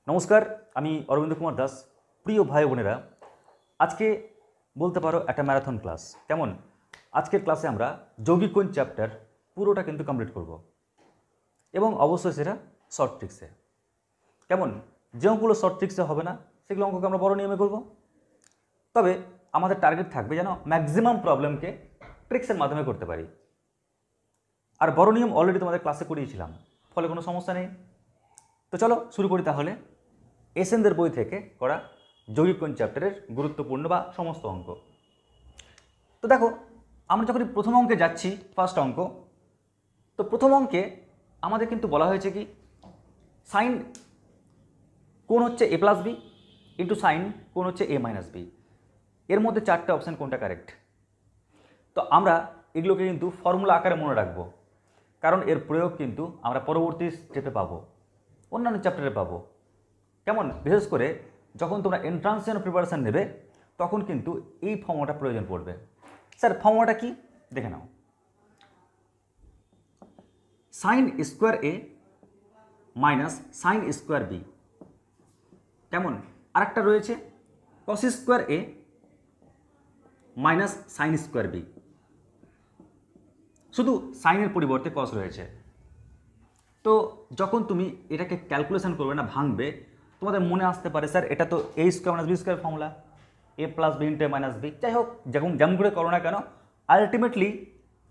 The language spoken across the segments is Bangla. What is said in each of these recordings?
নমস্কার, আমি অরবিন্দ কুমার দাস। প্রিয় ভাই বোনেরা, আজকে বলতে পারো একটা ম্যারাথন ক্লাস। কেমন? আজকের ক্লাসে আমরা যৌগিক কোণ চ্যাপ্টার পুরোটা কিন্তু কমপ্লিট করব এবং অবশ্যই সেটা শর্ট ট্রিক্সে। কেমন? যে অঙ্কগুলো শর্ট ট্রিক্সে হবে না সেগুলো অঙ্ককে আমরা বড় নিয়মে করব। তবে আমাদের টার্গেট থাকবে যেন ম্যাক্সিমাম প্রবলেমকে ট্রিক্সের মাধ্যমে করতে পারি। আর বড় নিয়ম অলরেডি তোমাদের ক্লাসে করিয়েছিলাম, ফলে কোনো সমস্যা নেই। তো চলো শুরু করি তাহলে এসএনদের বই থেকে করা যৌগিক কোণ চ্যাপ্টারের গুরুত্বপূর্ণ বা সমস্ত অঙ্ক। তো দেখো, আমরা যখন প্রথম অঙ্কে যাচ্ছি, ফার্স্ট অঙ্ক, তো প্রথম অঙ্কে আমাদের কিন্তু বলা হয়েছে কি, সাইন কোণ হচ্ছে এ প্লাস বি ইন্টু সাইন কোণ হচ্ছে এ মাইনাস বি। এর মধ্যে চারটে অপশান কোনটা কারেক্ট। তো আমরা এগুলোকে কিন্তু ফর্মুলা আকারে মনে রাখবো, কারণ এর প্রয়োগ কিন্তু আমরা পরবর্তী স্টেপে পাবো, অন্যান্য চ্যাপ্টারে পাবো। কেমন? বিশেষ করে যখন তোমরা এন্ট্রান্স জন্য প্রিপারেশান নেবে তখন কিন্তু এই ফর্মুলাটা প্রয়োজন পড়বে। স্যার ফর্মুলাটা কি দেখে নাও। সাইন স্কোয়ার এ মাইনাস সাইন স্কোয়ার বি। কেমন? আরেকটা রয়েছে কস স্কোয়ার এ মাইনাস সাইন স্কোয়ার বি। শুধু সাইনের পরিবর্তে কস রয়েছে। তো যখন তুমি এটাকে ক্যালকুলেশন করবে না, ভাঙবে, তোমাদের মনে আসতে পারে স্যার এটা তো A square minus B square formula, A plus B into A minus B. যাই হোক, যেমন করে করো না কেন, আলটিমেটলি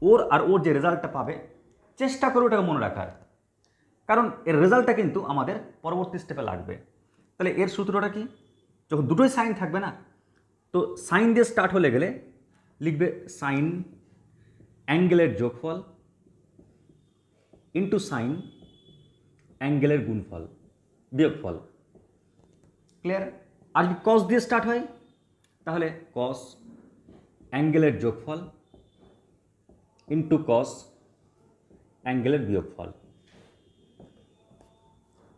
ওর যে রেজাল্টটা পাবে চেষ্টা করো ওটাকে মনে রাখার, কারণ এর রেজাল্টটা কিন্তু আমাদের পরবর্তী স্টেপে লাগবে। তাহলে এর সূত্রটা কি? যখন দুটোই সাইন থাকবে না, তো সাইন দিয়ে স্টার্ট হলে গেলে লিখবে সাইন অ্যাঙ্গেলের যোগফল ইন্টু সাইন অ্যাঙ্গেলের গুণফল বিয়োগফল। ক্লিয়ার? আর যদি কস দিয়ে স্টার্ট হয় তাহলে কস অ্যাঙ্গেলের যোগফল ইন্টু কস অ্যাঙ্গেলের বিয়োগফল।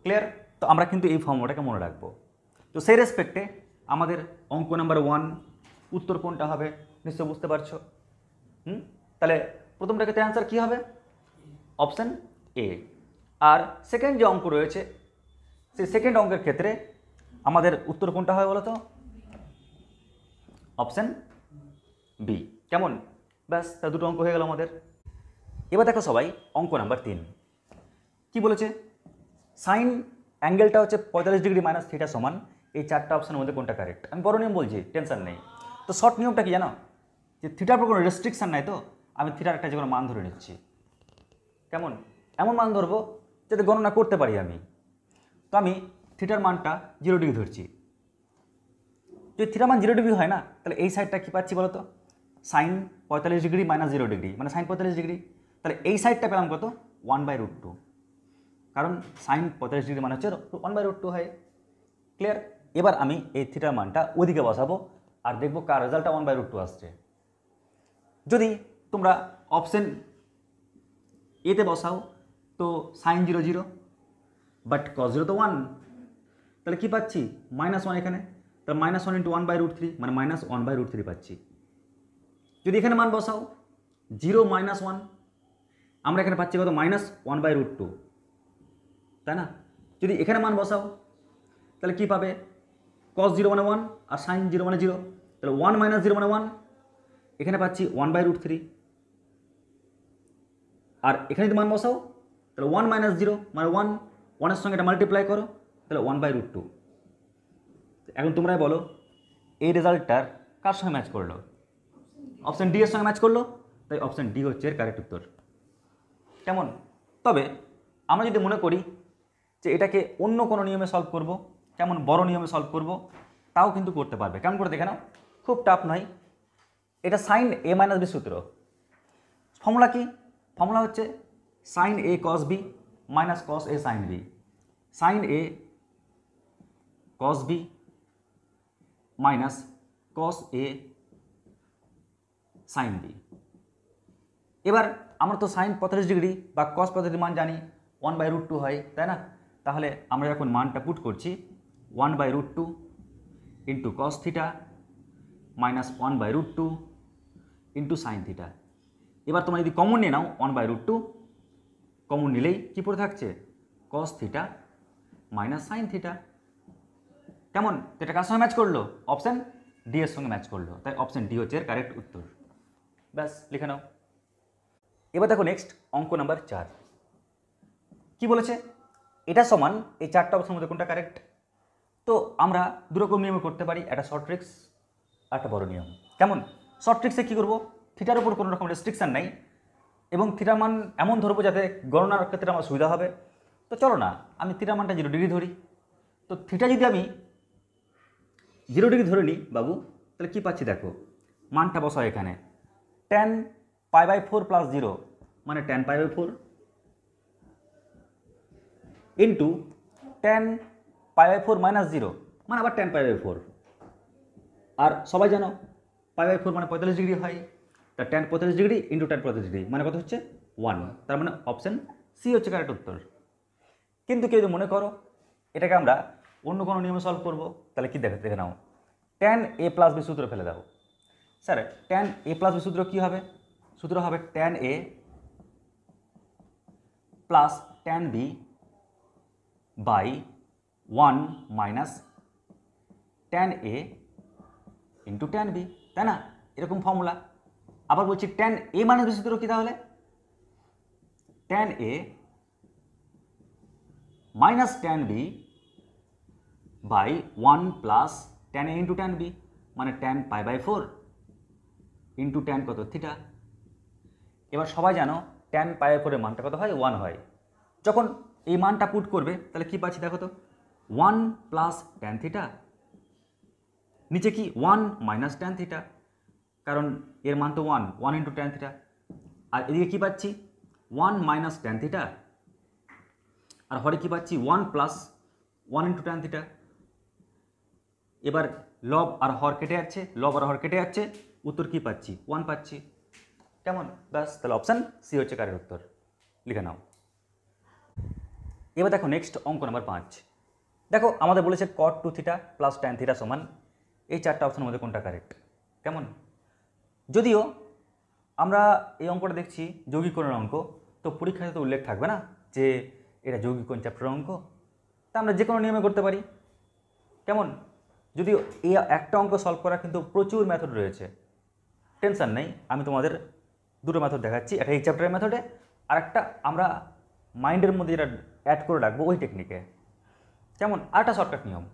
ক্লিয়ার? তো আমরা কিন্তু এই ফর্মুলাটাকে মনে রাখবো। তো সেই রেসপেক্টে আমাদের অঙ্ক নাম্বার 1 উত্তর কোনটা হবে নিশ্চয় বুঝতে পারছো। তাহলে প্রথমটাকে অ্যান্সার কী হবে? Option A. আর সেকেন্ড যে অঙ্ক রয়েছে সেই সেকেন্ড অঙ্কের ক্ষেত্রে আমাদের উত্তর কোনটা হয় বলো তো? Option B. কেমন? ব্যাস, তা দুটো অঙ্ক হয়ে গেল আমাদের। এবার দেখো সবাই, অঙ্ক নাম্বার 3 কি বলেছে? সাইন অ্যাঙ্গেলটা হচ্ছে 45 ডিগ্রি মাইনাস থিটা সমান, এই চারটা অপশানের মধ্যে কোনটা কারেক্ট। আমি বড় নিয়ম বলছি, টেনশন নেই। তো শর্ট নিয়মটা কি জানো? যে থিটার উপর কোনো রেস্ট্রিকশান নাই, তো আমি থিটার একটা যে কোনো মান ধরে নিচ্ছি। কেমন? এমন মান ধরবো যাতে গণনা করতে পারি আমি। তো আমি থিটার মানটা 0 ডিগ্রি ধরছি। যদি থিটার মান 0 ডিগ্রি হয় না, তাহলে এই সাইডটা কী পাচ্ছি বলো তো? সাইন 45 ডিগ্রি মাইনাস 0 ডিগ্রি মানে সাইন 45 ডিগ্রি। তাহলে এই সাইডটা পেলাম কত? 1/√2, কারণ সাইন 45 ডিগ্রি মানে হচ্ছে 1/√2 হয়। ক্লিয়ার? এবার আমি এই থিটার মানটা ওদিকে বসাবো আর দেখবো কার রেজাল্টটা 1/√2 আসছে। যদি তোমরা অপশন এতে বসাও তো সাইন 0 0, বাট কস 0 তো 1, তাহলে কী পাচ্ছি? -1 এখানে। তাহলে -1 ইন্টু 1/√3 মানে -1/√3 পাচ্ছি। যদি এখানে মান বসাও 0 - 1, আমরা এখানে পাচ্ছি কত? -1/√2, তাই না? যদি এখানে মান বসাও তাহলে কি পাবে? cos 0 মানে 1 আর sin 0 মানে 0, তাহলে 1 - 0 মানে 1, এখানে পাচ্ছি 1/√3। আর এখানে যদি মান বসাও তাহলে 1 - 0 মানে 1, 1 এর সঙ্গে এটা মাল্টিপ্লাই করো, তাহলে 1/√2। এখন তোমরাই বলো এই রেজাল্টটার কার সঙ্গে ম্যাচ করলো? অপশান ডি এর সঙ্গে ম্যাচ করলো, তাই অপশান ডি হচ্ছে এর কারেক্ট উত্তর। কেমন? তবে আমরা যদি মনে করি যে এটাকে অন্য কোনো নিয়মে সলভ করব, কেমন বড় নিয়মে সলভ করব, তাও কিন্তু করতে পারবে। কেমন করে দেখে নাও, খুব টাফ নয়। এটা সাইন এ মাইনাস বি সূত্র। ফর্মুলা কি? ফর্মুলা হচ্ছে সাইন এ কস বি মাইনাস কস এ সাইন বি। সাইন এ কস বি মাইনাস কস এ সাইন বি। এবার আমরা তো সাইন 45 ডিগ্রি বা কস 45 মান জানি 1/√2 হয়, তাই না? তাহলে আমরা যখন মানটা পুট করছি 1/√2 into cos theta minus 1/√2 into sine theta. এবার তোমরা যদি কমন নিয়ে নাও 1/√2, কমন নিলেই কী পড়ে থাকছে? Cos theta minus sine theta. কেমন? তো এটা কার সঙ্গে ম্যাচ করলো? অপশান ডি এর সঙ্গে ম্যাচ করলো, তাই অপশান ডি হচ্ছে এর কারেক্ট উত্তর। ব্যাস লিখে নাও। এবার দেখো নেক্সট অঙ্ক নাম্বার 4 কি বলেছে, এটা সমান এই চারটা অপশনের মধ্যে কোনটা কারেক্ট। তো আমরা দুরকম নিয়মে করতে পারি, একটা শর্ট ট্রিক্স আর একটা বড় নিয়ম। কেমন? শর্ট ট্রিক্সে কী করবো, থিটার উপর কোনো রকম রেস্ট্রিকশান নাই এবং থিটার মান এমন ধরবো যাতে গণনার ক্ষেত্রে আমার সুবিধা হবে। তো চলো না আমি থিটার মানটা 0 ডিগ্রি ধরি। তো থিটা যদি আমি 0 ডিগ্রি ধরে নিই বাবু, তাহলে কী পাচ্ছি দেখো, মানটা বসাও এখানে, tan π/4 + 0 মানে tan π/4 ইন্টু tan π/4 - 0 মানে আবার tan π/4। আর সবাই জানো π/4 মানে 45 ডিগ্রি হয়, তা tan 45 degree into tan 45 degree মানে কত হচ্ছে 1, তার মানে অপশান সি হচ্ছে কারেক্ট উত্তর। কিন্তু কেউ যদি মনে করো এটাকে আমরা অন্য কোনো নিয়মে সলভ করবো, তাহলে কি দেখে নাও, tan a + b সূত্র ফেলে দাও। স্যার tan a + b সূত্র কী হবে? সূত্র হবে tan a plus tan b by 1 minus tan a into tan b, তাই না? এরকম ফর্মুলা। আবার বলছি tan a - b সূত্র কী তাহলে? tan a minus tan b by 1 plus tan a into tan b মানে tan π/4 ইন্টু tan কত থিটা। এবার সবাই জানো tan π/4 এর মানটা কত হয়? 1 হয়। যখন এই মানটা পুট করবে তাহলে কি পাচ্ছি দেখো তো, 1 প্লাস tan থিটা, নিচে কি 1 মাইনাস tan থিটা, কারণ এর মান তো 1 ইন্টু tan থিটা। আর এদিকে কি পাচ্ছি 1 মাইনাস tan থিটা, আর হরে কি পাচ্ছি 1 প্লাস 1 ইন্টু tan থিটা। এবার লব আর হর কেটে যাচ্ছে, উত্তর কি পাচ্ছি 1 পাচ্ছি। কেমন? ব্যাস তাহলে অপশান সি হচ্ছে কারেক্ট উত্তর, লিখে নাও। এবার দেখো নেক্সট অঙ্ক নাম্বার 5। দেখো আমাদের বলেছে cot 2 theta plus tan theta সমান, এই চারটা অপশনের মধ্যে কোনটা কারেক্ট। কেমন? যদিও আমরা এই অঙ্কটা দেখছি যৌগিকরণের অঙ্ক, তো পরীক্ষায় তো উল্লেখ থাকবে না যে এটা যৌগিকরণ চ্যাপ্টারের অঙ্ক, তা আমরা যে কোনো নিয়মে করতে পারি। কেমন? যদিও এই একটা অঙ্ক সলভ করার কিন্তু প্রচুর মেথড রয়েছে, টেনশন নেই, আমি তোমাদের দুটো মেথড দেখাচ্ছি, একটা এই চ্যাপ্টারের মেথডে আর একটা আমরা মাইন্ডের মধ্যে যেটা অ্যাড করে রাখবো ওই টেকনিকে। কেমন? আর একটা শর্টকাট নিয়ম।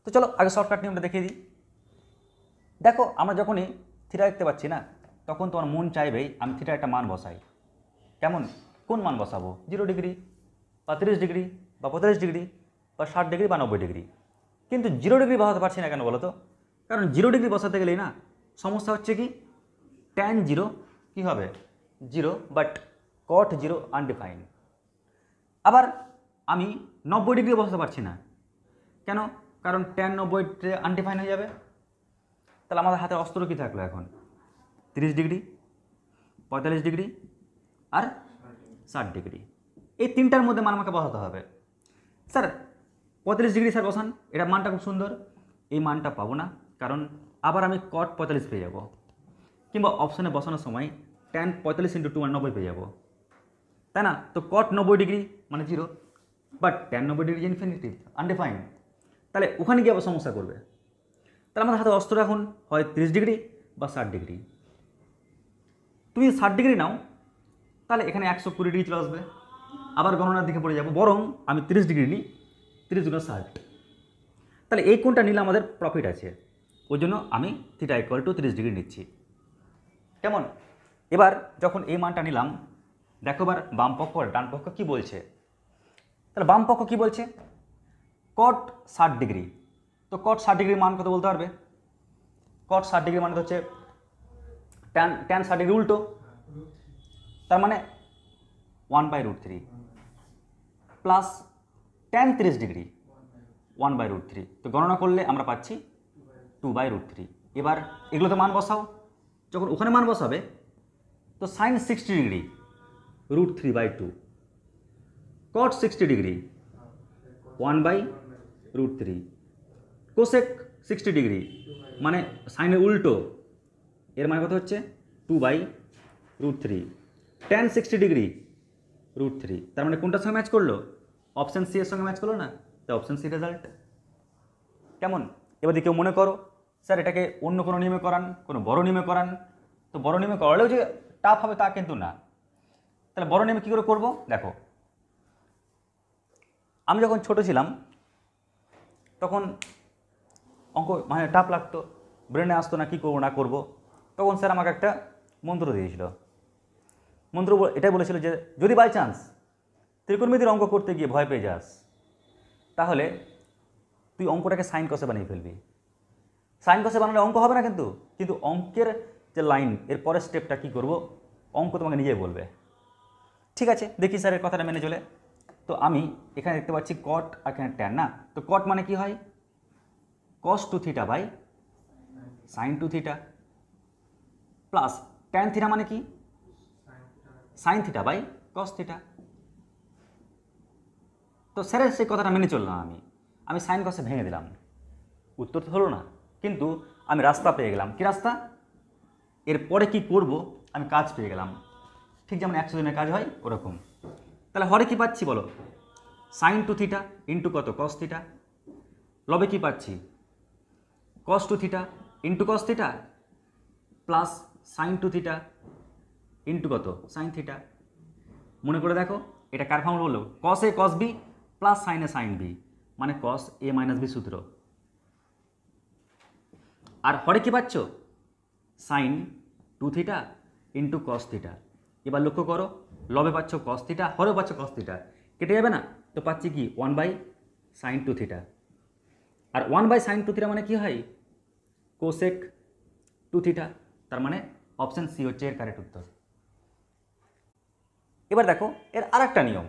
তো চলো আগে শর্টকাট নিয়মটা দেখিয়ে দিই। দেখো আমরা যখনই থিটা দেখতে পাচ্ছি না, তখন তোমার মন চাইবেই আমি থিটার একটা মান বসাই। কেমন? কোন মান বসাবো? 0 ডিগ্রি বা 30 ডিগ্রি বা 45 ডিগ্রি বা 60 ডিগ্রি বা 90 ডিগ্রি। কিন্তু 0 ডিগ্রি বসাতে পারছি না কেন বলো তো? কারণ 0 ডিগ্রি বসাতে গেলেই না সমস্যা হচ্ছে কি, tan 0 কী হবে 0, বাট cot 0 আনডিফাইন্ড। আবার আমি 90 ডিগ্রি বসাতে পারছি না কেন? কারণ tan 90 আনডিফাইন হয়ে যাবে। তাহলে আমাদের হাতে অস্ত্র কী থাকলো এখন? 30 ডিগ্রি, 45 ডিগ্রি আর 60 ডিগ্রি, এই তিনটার মধ্যে মান আমাকে বসাতে হবে। স্যার 45 ডিগ্রি স্যার বসান, এটা মানটা খুব সুন্দর, এই মানটা পাবো না, কারণ আবার আমি cot 45 পেয়ে যাব, কিংবা অপশানে বসানোর সময় tan 45 × 2 90 পেয়ে যাব, তাই না? তো cot 90 ডিগ্রি মানে 0, but tan 90 degree infinitive undefined, তাহলে ওখানে গিয়ে আবার সমস্যা করবে। তাহলে আমাদের হাতে অস্ত্র এখন হয় 30 ডিগ্রি বা 60 ডিগ্রি। তুমি 60 ডিগ্রি নাও, তাহলে এখানে 120 ডিগ্রি চলে আসবে, আবার গণনার দিকে পড়ে যাব। বরং আমি 30 ডিগ্রি নিই, 30 × 60, তাহলে এই কোণটা নিলে আমাদের প্রফিট আছে, ওই জন্য আমি থিটা = 30 ডিগ্রি নিচ্ছি। কেমন? এবার যখন এই মানটা নিলাম, দেখো এবার বাম পক্ষ আর ডান পক্ষ কী বলছে। তাহলে বাম পক্ষ কী বলছে? cot 60 degree. তো cot 60 ডিগ্রির মান কত বলতে পারবে? cot 60 ডিগ্রি মানে হচ্ছে tan 60 ডিগ্রি উল্টো, তার মানে 1/√3 প্লাস tan 30 ডিগ্রি 1/√3। তো গণনা করলে আমরা পাচ্ছি 2/√3। এবার এগুলোতে মান বসাও, যখন ওখানে মান বসাবে তো sin 60 degree √3/2, cot 60 degree 1/√3, cosec 60 degree মানে সাইনের উল্টো, এর মানে কত হচ্ছে 2/√3, tan 60 ডিগ্রি √3, তার মানে কোনটার সঙ্গে ম্যাচ করলো? অপশান সি এর সঙ্গে ম্যাচ করলো না, তো অপশান সি রেজাল্ট। কেমন? এবার যদি কেউ মনে করো স্যার এটাকে অন্য কোনো নিয়মে করান, কোনো বড় নিয়মে করান, তো বড় নিয়মে করালেও যে টাফ হবে তা কিন্তু না। তাহলে বড় নিয়মে কী করে করবো? দেখো, আমি যখন ছোট ছিলাম তখন অঙ্ক মানে টাফ লাগতো, ব্রেনে আসতো না, কী করবো না করবো। তখন স্যার আমাকে একটা মন্ত্র দিয়েছিল। মন্ত্র এটাই বলেছিল যে যদি বাই চান্স ত্রিকোণমিতির অঙ্ক করতে গিয়ে ভয় পেয়ে যাস, তাহলে তুই অঙ্কটাকে সাইন কষে বানিয়ে ফেলবি। সাইন কষে বানালে অঙ্ক হবে না, কিন্তু কিন্তু অঙ্কের যে লাইন এর পরের স্টেপটা কী করবো অঙ্ক তোমাকে নিজেই বলবে। ঠিক আছে, দেখি স্যারের কথাটা মেনে চলে। তো আমি এখানে দেখতে পাচ্ছি কট আর এখানে ট্যান না, তো কট মানে কি হয়? Cos two theta by sine two theta, plus tan theta মানে কি? Sine theta by cos theta. তো স্যারের সেই কথাটা মেনে চললাম, আমি সাইন কসে ভেঙে দিলাম। উত্তর তো হলো না, কিন্তু আমি রাস্তা পেয়ে গেলাম। কি রাস্তা? এরপরে কি করব আমি কাজ পেয়ে গেলাম। ঠিক যেমন 100 দিনের কাজ হয় ওরকম। তাহলে হরে কি পাচ্ছি বলো? সাইন টু থিটা ইন্টু কত? Cos theta. লবে কি পাচ্ছি? Cos two theta into cos theta plus sine two theta into কত? Sine theta. মনে করে দেখো এটা কার ফর্মুলা বললো? Cos A cos B plus sine A sine B, মানে কস এ মাইনাস বি সূত্র। আর হরে কি পাচ্ছ? Sine two theta into cos theta. এবার লক্ষ্য করো, লবে পাচ্ছ কস থিটা, হরেও পাচ্ছ কস থিটা, কেটে যাবে না? তো পাচ্ছি কি 1 বাই সাইন টু থিটা। আর 1 বাই সাইন টু থিটা মানে কি হয়? Cosec two theta. তার মানে অপশান সি হচ্ছে এর কারেক্ট উত্তর। এবার দেখো এর আরেকটা নিয়ম।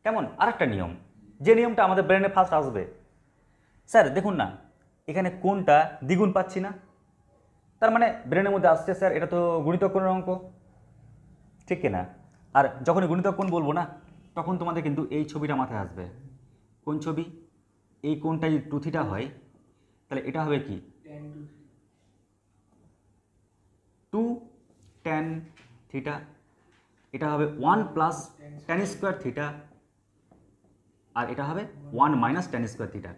কেমন? আরেকটা নিয়ম, যে নিয়মটা আমাদের ব্রেনে ফার্স্ট আসবে। স্যার দেখুন না, এখানে কোনটা দ্বিগুণ পাচ্ছি না, তার মানে ব্রেনের মধ্যে আসছে স্যার এটা তো গুণিতক কোণের অঙ্ক, ঠিক কিনা? আর যখনই গুণিতক কোণ বলবো না, তখন তোমাদের কিন্তু এই ছবিটা মাথায় আসবে। কোন ছবি? এই কোণটাই টু থিটা হয়, তাহলে এটা হবে কি? 2 tan থিটা। এটা হবে 1 প্লাস ট্যান স্কোয়ার থিটা, আর এটা হবে 1 মাইনাস ট্যান স্কোয়ার থিটা।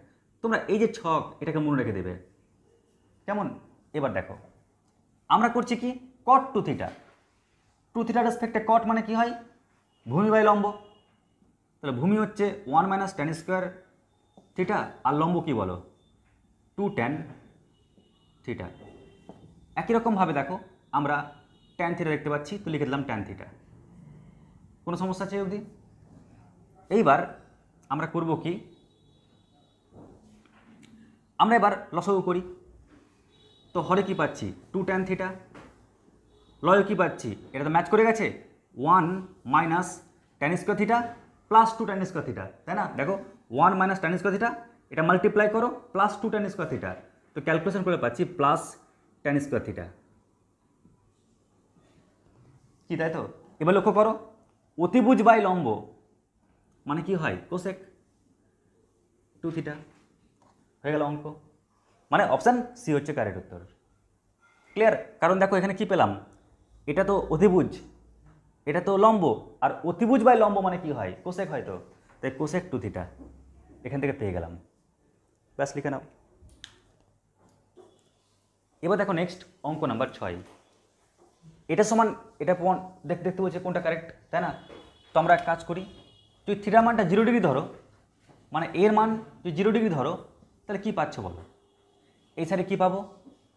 তোমরা এই যে ছক এটাকে মনে রেখে দেবে। কেমন? এবার দেখো আমরা করছি কি? Cot to theta. টু থিটার রেসপেক্টে কট মানে কি হয়? ভূমি বাই লম্ব। তাহলে ভূমি হচ্ছে 1 মাইনাস ট্যান স্কোয়ার থিটা, আর লম্ব কি বলো? 2 ট্যান থিটা। একই রকমভাবে দেখো আমরা ট্যান থিটা দেখতে পাচ্ছি, তো লিখে দিলাম ট্যান থিটা। কোনো সমস্যা আছে অবধি? এইবার আমরা করব কি? আমরা এবার লসাগু করি। তো হরে কি পাচ্ছি? 2 ট্যান থিটা। লয়ে কি পাচ্ছি? এটা তো ম্যাচ করে গেছে, 1 minus tan square theta plus 2 tan square theta, তাই না? দেখো 1 মাইনাস ট্যান স্কোয়ার থিটা, এটা মাল্টিপ্লাই করো প্লাস 2 ট্যান স্কোয়ার থিটা, তো ক্যালকুলেশন করে পাচ্ছি প্লাস ট্যান স্কোয়ার থিটা। কি, তাই তো? এবার লক্ষ্য করো, অতিভুজ বাই লম্ব মানে কি হয়? Cosec two theta. হয়ে গেল অঙ্ক, মানে অপশান সি হচ্ছে কারেক্ট উত্তর। ক্লিয়ার? কারণ দেখো এখানে কি পেলাম, এটা তো অতিভুজ, এটা তো লম্ব, আর অতিভুজ বাই লম্ব মানে কি হয়? কোসেক হয়, তো তাই কোসেক টু থিটা এখান থেকে পেয়ে গেলাম। ব্যাস লিখে নাও। এবার দেখো নেক্সট অঙ্ক নাম্বার 6। এটা সমান এটা দেখতে দেখতে বলছে কোনটা কারেক্ট, তাই না? তো আমরা এক কাজ করি, তুই থিটার মানটা 0 ডিগ্রি ধরো, মানে এর মান তুই 0 ডিগ্রি ধরো, তাহলে কী পাচ্ছ বলো? এই সাইডে কী পাবো?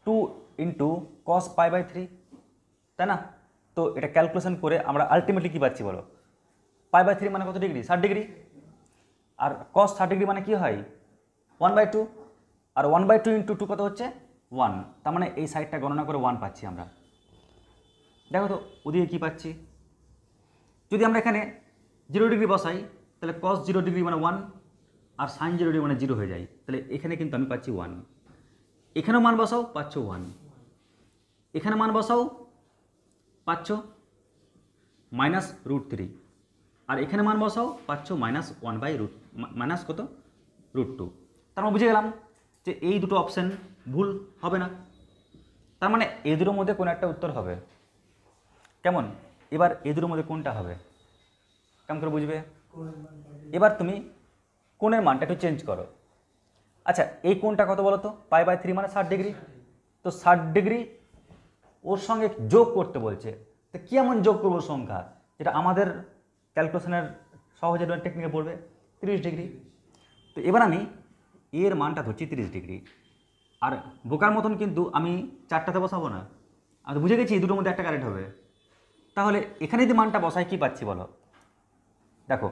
2 ইন্টু কস পাই বাই 3, তাই না? তো এটা ক্যালকুলেশন করে আমরা আলটিমেটলি কী পাচ্ছি বলো? পাই বাই 3 মানে কত ডিগ্রি? 60 ডিগ্রি। আর কস 60 ডিগ্রি মানে কী হয়? 1/2। আর 1/2 ইন্টু 2 কত হচ্ছে? 1। তার মানে এই সাইডটা গণনা করে 1 পাচ্ছি আমরা। দেখো তো ওদিকে কী পাচ্ছি? যদি আমরা এখানে 0 ডিগ্রি বসাই, তাহলে কস 0 ডিগ্রি মানে 1, আর সাইন 0 ডিগ্রি মানে 0 হয়ে যায়। তাহলে এখানে কিন্তু আমি পাচ্ছি 1। এখানেও মান বসাও, পাচ্ছ 1। এখানে মান বসাও, পাচ্ছ -√3। আর এখানে মান বসাও, পাচ্ছ -1/√, মাইনাস কত? √2। তার মানে বুঝে গেলাম যে এই দুটো অপশান ভুল হবে না। তার মানে এই দুটোর মধ্যে কোনো একটা উত্তর হবে। কেমন? এবার এই দুটোর মধ্যে কোনটা হবে কেমন করে বুঝবে? এবার তুমি কোণের মানটা একটু চেঞ্জ করো। আচ্ছা এই কোণটা কত বলো তো, π/3 মানে 60 ডিগ্রি। তো 60 ডিগ্রি ওর সঙ্গে যোগ করতে বলছে, তো কি এমন যোগ করবো সংখ্যা যেটা আমাদের ক্যালকুলেশনের সহজে টেকনিকে পড়বে, 30 ডিগ্রি। তো এবার আমি এর মানটা ধরছি 30 ডিগ্রি। আর বোকার মতন কিন্তু আমি 4টাতে বসাবো না, আমি বুঝে গেছি দুটোর মধ্যে একটা কারেক্ট হবে। তাহলে এখানে যদি মানটা বসাই কি পাচ্ছি বলো, দেখো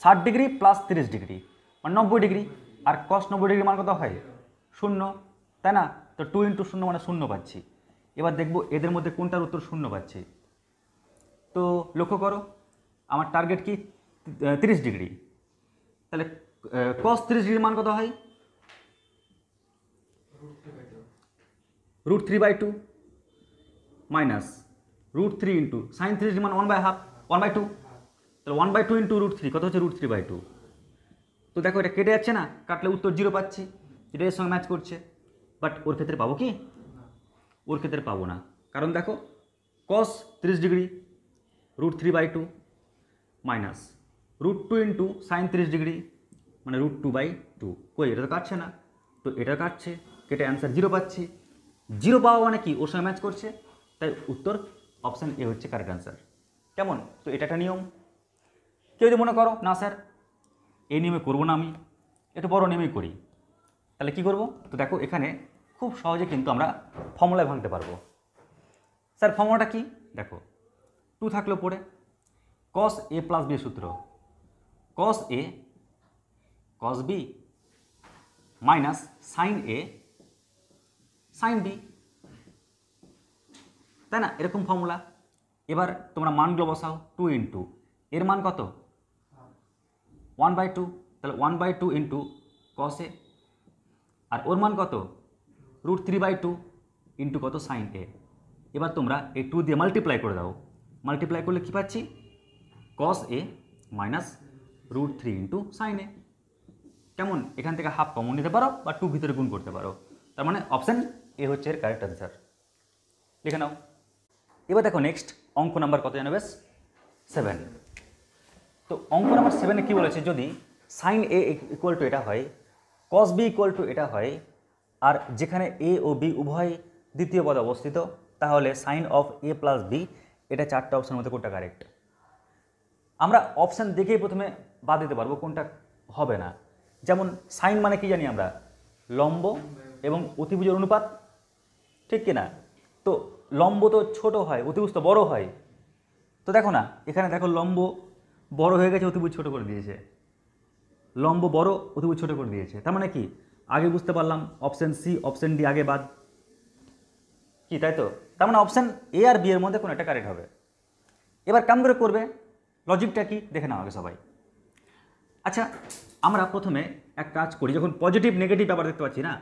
60 ডিগ্রি প্লাস 30 ডিগ্রি মানে 90 ডিগ্রি, আর cos 90 ডিগ্রি মান কত হয় 0, তাই না? তো 2 × 0 মানে 0 পাচ্ছি। এবার দেখবো এদের মধ্যে কোনটার উত্তর 0 পাচ্ছি। তো লক্ষ্য করো আমার টার্গেট কি 30 ডিগ্রি, তাহলে cos 30 ডিগ্রির মান কত হয় √3/2 মাইনাস √3 ইন্টু sin 30 ডিগ্রি মান 1/2 1/2, তাহলে 1/2 ইন্টু √3 কত হচ্ছে √3/2। তো দেখো এটা কেটে যাচ্ছে না, কাটলে উত্তর 0 পাচ্ছি, এটা এর সঙ্গে ম্যাচ করছে। বাট ওর ক্ষেত্রে পাবো কি, ওর ক্ষেত্রে পাবো না, কারণ দেখো cos 30 degree √3/2 minus √2 into sin 30 degree মানে √2/2, কই এটা তো কাটছে না, তো এটা কাটছে, কেটে অ্যান্সার 0 পাচ্ছি। 0 পাওয়া মানে কি ওর সঙ্গে ম্যাচ করছে, তাই উত্তর অপশান এ হচ্ছে কারেক্ট অ্যান্সার। কেমন? তো এটা একটা নিয়ম। কেউ যদি মনে করো না স্যার এই নিয়মে করবো না, আমি একটু বড় নিয়মেই করি, তাহলে কি করব? তো দেখো এখানে খুব সহজে কিন্তু আমরা ফর্মুলায় ভাঙতে পারবো। স্যার ফর্মুলাটা কি দেখো, 2 থাকলো পড়ে, cos a প্লাস বি সূত্র, cos a cos b minus sin a sin b, তাই না? এরকম ফর্মুলা। এবার তোমরা মানগুলো বসাও, 2 ইন্টু এর মান কত 1/2, তাহলে 1/2 ইন্টু cos a, আর ওর মান কত √3/2 ইন্টু কত sin a। এবার তোমরা এই 2 দিয়ে মাল্টিপ্লাই করে দাও, মাল্টিপ্লাই করলে কী পাচ্ছি cos a minus √3 into sin a। কেমন? এখান থেকে হাফ কমন নিতে পারো বা 2 ভিতরে গুণ করতে পারো, তার মানে অপশান এ হচ্ছে এর কারেক্ট অ্যান্সার। লিখে নাও। এবার দেখো নেক্সট অঙ্ক নাম্বার কত জানো বেশ, 7। তো অঙ্ক নাম্বার 7-এ কী বলেছে, যদি sin a ইকুয়াল টু এটা হয়, cos b ইকুয়াল টু এটা হয়, আর যেখানে a ও b উভয় দ্বিতীয় পদে অবস্থিত, তাহলে sin of a plus b, এটা 4টা অপশানের মধ্যে কোনটা কারেক্ট। আমরা অপশান দেখেই প্রথমে বাদ দিতে পারবো কোনটা হবে না। যেমন সাইন মানে কি জানি আমরা, লম্ব এবং অতিভুজের অনুপাত, ঠিক কিনা? তো লম্ব তো ছোট হয়, অতিভুজ তো বড় হয়। তো দেখো না এখানে দেখো লম্ব বড় হয়ে গেছে, অতিভুজ ছোট করে দিয়েছে, লম্ব বড় অতিভুজ ছোট করে দিয়েছে, তার মানে কি আগে বুঝতে পারলাম অপশান সি অপশান ডি আগে বাদ, কি তাই তো? তার মানে অপশান এ আর বি এর মধ্যে কোনো একটা কারেক্ট হবে। এবার কেমন করে করবে, লজিকটা কি দেখে নাও আগে সবাই। আচ্ছা আমরা প্রথমে এক কাজ করি, যখন পজিটিভ নেগেটিভ ব্যাপার দেখতে পাচ্ছি না,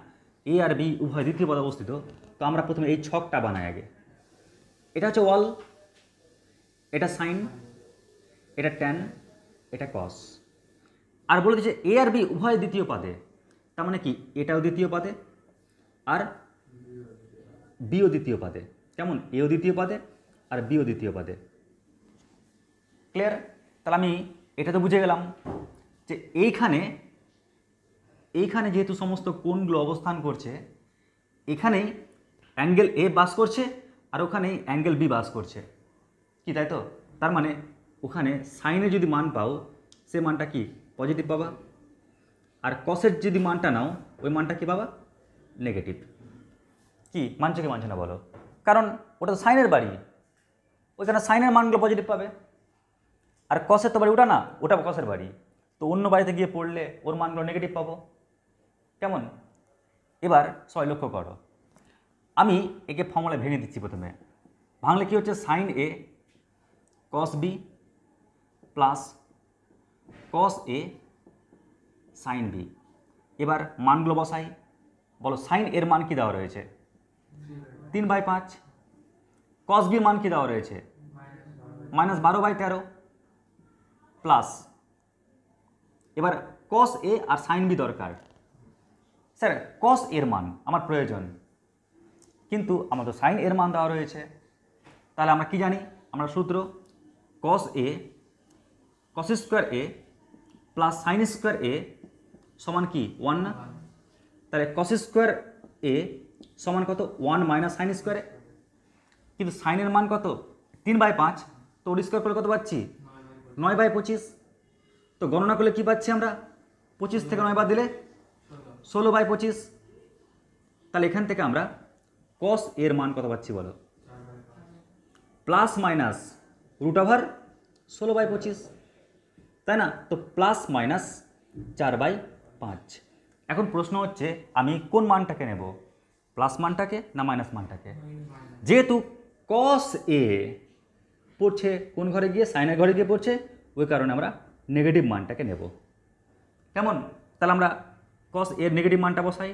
এ আর বি উভয় দ্বিতীয় পদে অবস্থিত, তো আমরা প্রথমে এই ছকটা বানাই আগে। এটা হচ্ছে ওয়াল, এটা সাইন, এটা ট্যান, এটা কস, আর বলে দিচ্ছে এ আর বি উভয় দ্বিতীয় পদে, তার মানে কি এটাও দ্বিতীয় পদে আর বিও দ্বিতীয় পদে। কেমন? এও দ্বিতীয় পদে আর বিও দ্বিতীয় পদে। ক্লিয়ার? তাহলে আমি এটা তো বুঝে গেলাম যে এইখানে যেহেতু সমস্ত কোণগুলো অবস্থান করছে, এখানেই অ্যাঙ্গেল এ বাস করছে আর ওখানেই অ্যাঙ্গেল বি বাস করছে, কি তাই তো? তার মানে ওখানে সাইনে যদি মান পাও সে মানটা কি পজিটিভ পাবা, আর কসের যদি মানটা নাও ওই মানটা কি পাবা নেগেটিভ। কি মানছে কি মানছে না বলো? কারণ ওটা তো সাইনের বাড়ি, ওইখানে সাইনের মানগুলো পজিটিভ পাবে, আর কসের তো বাড়ি ওটা না, ওটা কসের বাড়ি, তো অন্য বাড়িতে গিয়ে পড়লে ওর মানগুলো নেগেটিভ পাবো। কেমন? এবার সবাই লক্ষ্য করো, আমি একে ফর্মুলায় ভেঙে দিচ্ছি। প্রথমে ভাঙলে কি হচ্ছে, সাইন এ কস বি প্লাস কস এ সাইন বি। এবার মানগুলো বসাই, বলো সাইন এর মান কি দেওয়া রয়েছে 3/5, কস বির মান কি দেওয়া রয়েছে -12/13 প্লাস, এবার কস এ আর সাইন বি দরকার। স্যার কস এর মান আমার প্রয়োজন, কিন্তু আমার তো সাইন এর মান দেওয়া রয়েছে, তাহলে আমরা কি জানি, আমরা সূত্র কস A cos square A plus sine square এ সমান কি 1 না? তাহলে কস স্কোয়ার এ সমান কত 1 মাইনাস সাইন স্কোয়ারে, কিন্তু সাইনের মান কত 3/5, তো ওর স্কোয়ার করলে কত পাচ্ছি 9/25। তো গণনা করলে কি পাচ্ছি আমরা 25 থেকে 9 বাদ দিলে 16/25। তাহলে এখান থেকে আমরা কস এর মান কত পাচ্ছি বলো, প্লাস মাইনাস √16/25, তাই না? তো প্লাস মাইনাস 4/5। এখন প্রশ্ন হচ্ছে আমি কোন মানটাকে নেব, প্লাস মানটাকে না মাইনাস মানটাকে? যেহেতু কস এ পড়ছে কোন ঘরে গিয়ে, সাইনের ঘরে গিয়ে পড়ছে, ওই কারণে আমরা নেগেটিভ মানটাকে নেব। কেমন? তাহলে আমরা কস এর নেগেটিভ মানটা বসাই,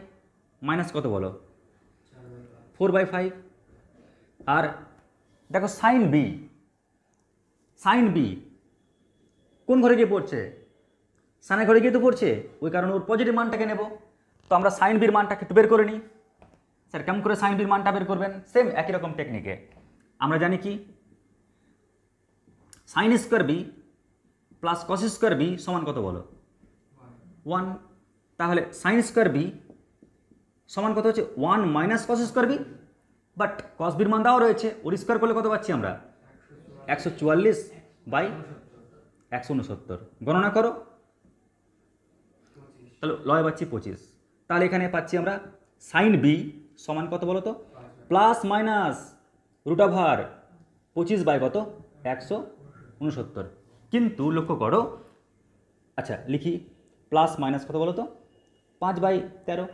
মাইনাস কত বলো 4/5। আর দেখো সাইন বি কোন ঘরে গিয়ে পড়ছে, সাইনের ঘরে গিয়ে তো পড়ছে, ওই কারণে ওর পজিটিভ মানটাকে নেব। তো আমরা সাইন বির মানটাকে একটু বের করে নিই। স্যার কেমন করে সাইন বির মানটা বের করবেন? সেম একই রকম টেকনিকে। আমরা জানি কি sine square B plus cos square B সমান কত বলো 1। তাহলে সাইন স্কোয়ার বি সমান কত হচ্ছে 1 minus cos square B, but cos বির মান দেওয়া রয়েছে, ওর স্কোয়ার করলে কত পাচ্ছি আমরা 144/169। গণনা করো, তাহলে লয় পাচ্ছি 25। তাহলে এখানে পাচ্ছি আমরা সাইন বি সমান কত বলো তো, প্লাস মাইনাস √25 কত 169। কিন্তু লক্ষ্য করো, আচ্ছা লিখি প্লাস মাইনাস কত বলো তো 5/13।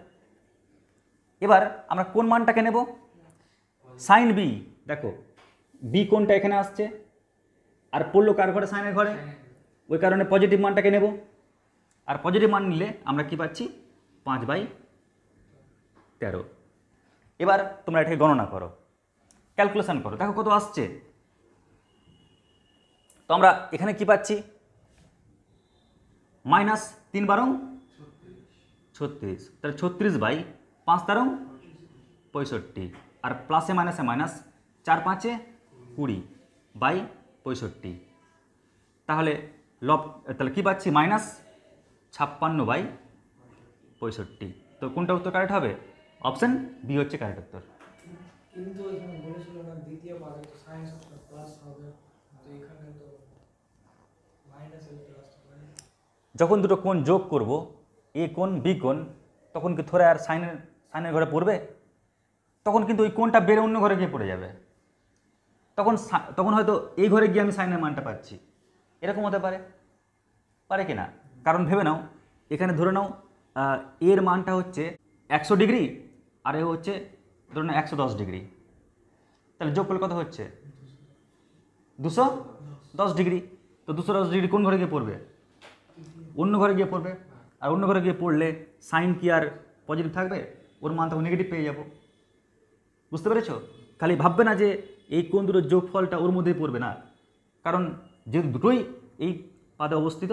এবার আমরা কোন মানটাকে নেব, সাইন বি। দেখো বি কোনটা এখানে আসছে, আর পড়লো কার ঘরে, সাইনের ঘরে, ওই কারণে পজিটিভ মানটাকে নেব। আর পজিটিভ মান নিলে আমরা কি পাচ্ছি 5/13। এবার তোমরা এটাকে গণনা করো, ক্যালকুলেশন করো, দেখো কত আসছে। তো আমরা এখানে কি পাচ্ছি মাইনাস 3 × 36, তাহলে 36/5 × 65। আর প্লাসে মাইনাসে মাইনাস 4 × 5 = 20/65। তাহলে তাহলে কি পাচ্ছি মাইনাস 56/65। তো কোনটা উত্তর কারেক্ট হবে? অপশন বি হচ্ছে কারেক্ট উত্তর। কিন্তু এখানে বলেছিল না দ্বিতীয় পদে তো সাইন একটা প্লাস হবে, তো এখানে তো মাইনাস এর প্লাস হবে। যখন দুটো কোণ যোগ করব, এ কোণ বি কোণ, তখন কি থোড়া আর সাইনের ঘরে পড়বে? তখন কিন্তু ওই কোণটা বেড়ে অন্য ঘরে গিয়ে পড়ে যাবে। তখন হয়তো এই ঘরে গিয়ে আমি সাইনের মানটা পাচ্ছি, এরকম হতে পারে কি না? কারণ ভেবে নাও, এখানে ধরে নাও এর মানটা হচ্ছে 100 ডিগ্রি, আর এ হচ্ছে ধরে নাও 110 ডিগ্রি। তাহলে যোগ করলে কত হচ্ছে 210 ডিগ্রি। তো 210 ডিগ্রি কোন ঘরে গিয়ে পড়বে? অন্য ঘরে গিয়ে পড়বে। আর অন্য ঘরে গিয়ে পড়লে সাইন কি আর পজিটিভ থাকবে? ওর মান তখন নেগেটিভ পেয়ে যাব। বুঝতে পেরেছো? খালি ভাববে না যে এই কোন দুটোর যোগফলটা ওর মধ্যেই পড়বে না, কারণ যেহেতু দুটোই এই পাদে অবস্থিত,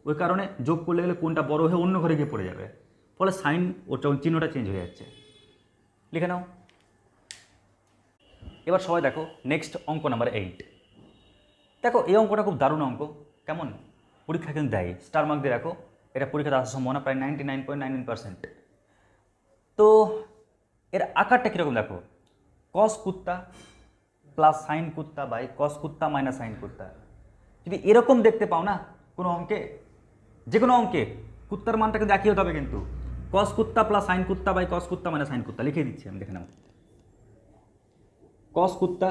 ওই কারণে যোগ করলে গেলে কোনটা বড় হয়ে অন্য ঘরে গিয়ে পড়ে যাবে, ফলে সাইন ওর চিহ্নটা চেঞ্জ হয়ে যাচ্ছে। লিখে নাও। এবার সবাই দেখো নেক্সট অঙ্ক নাম্বার 8। দেখো এই অঙ্কটা খুব দারুণ অঙ্ক। কেমন? পরীক্ষা কিন্তু দেয়, স্টার মার্ক দিয়ে রাখো, এটা পরীক্ষাতে আসার সম্ভাবনা প্রায় 99.99%। তো এর আকারটা কীরকম দেখো, কস কুত্তা প্লাস সাইন কুত্তা বাই কস কুত্তা মাইনাস সাইন কুত্তা। যদি এরকম দেখতে পাও না কোনো অঙ্কে, যে কোনো অঙ্কে, কুত্তার মানটা কিন্তু একই হতে হবে, কিন্তু কস কুত্তা প্লাস সাইন কুত্তা বাই কস কুত্তা মাইনাস সাইন কুত্তা লিখে দিচ্ছি আমি, দেখে নাও। কস কুত্তা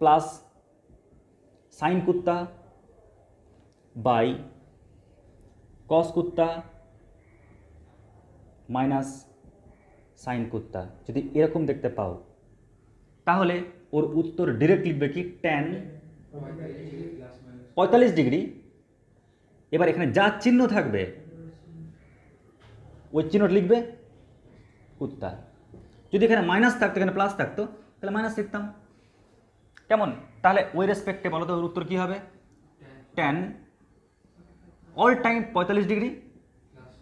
প্লাস সাইন কুত্তা বাই কস কুত্তা মাইনাস সাইন কুত্তা যদি এরকম দেখতে পাও, তাহলে ওর উত্তর ডিরেক্ট লিখবে কি ট্যান 45 ডিগ্রি। এবার এখানে যা চিহ্ন থাকবে ওই চিহ্নটা লিখবে কুত্তা। যদি এখানে মাইনাস থাকতো, এখানে প্লাস থাকতো, তাহলে মাইনাস লিখতাম। কেমন? তাহলে ওই রেসপেক্টে বলো তো ওর উত্তর কী হবে? ট্যান অল টাইম 45 ডিগ্রি,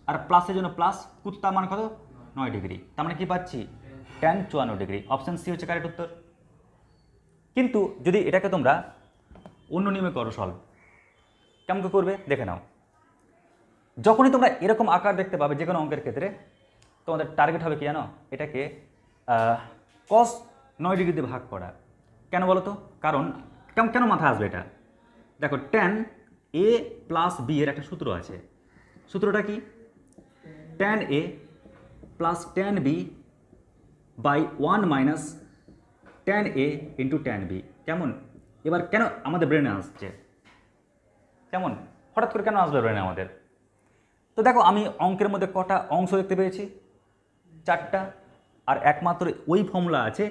আর প্লাসের জন্য প্লাস, কুত্তা মান কত 9 ডিগ্রি। তার মানে কি পাচ্ছি ট্যান 54 ডিগ্রি। অপশান সি হচ্ছে কারেক্ট উত্তর। কিন্তু যদি এটাকে তোমরা অন্য নিয়মে করো সলভ, কেমন করবে দেখে নাও। যখনই তোমরা এরকম আকার দেখতে পাবে যে কোনো অঙ্কের ক্ষেত্রে, তোমাদের টার্গেট হবে কি জানো, এটাকে cos 9 ডিগ্রি দিয়ে ভাগ করা। কেন বলো তো? কারণ কেন মাথায় আসবে এটা? দেখো tan a প্লাস b এর একটা সূত্র আছে। সূত্রটা কি? tan a plus tan b by 1 minus tan a into tan b। কেমন? এবার কেন আমাদের ব্রেনে আসছে? কেমন হঠাৎ করে কেন আসবে ব্রেনে আমাদের? তো দেখো আমি অঙ্কের মধ্যে কটা অংশ দেখতে পেয়েছি? 4টা। আর একমাত্র ওই ফর্মুলা আছে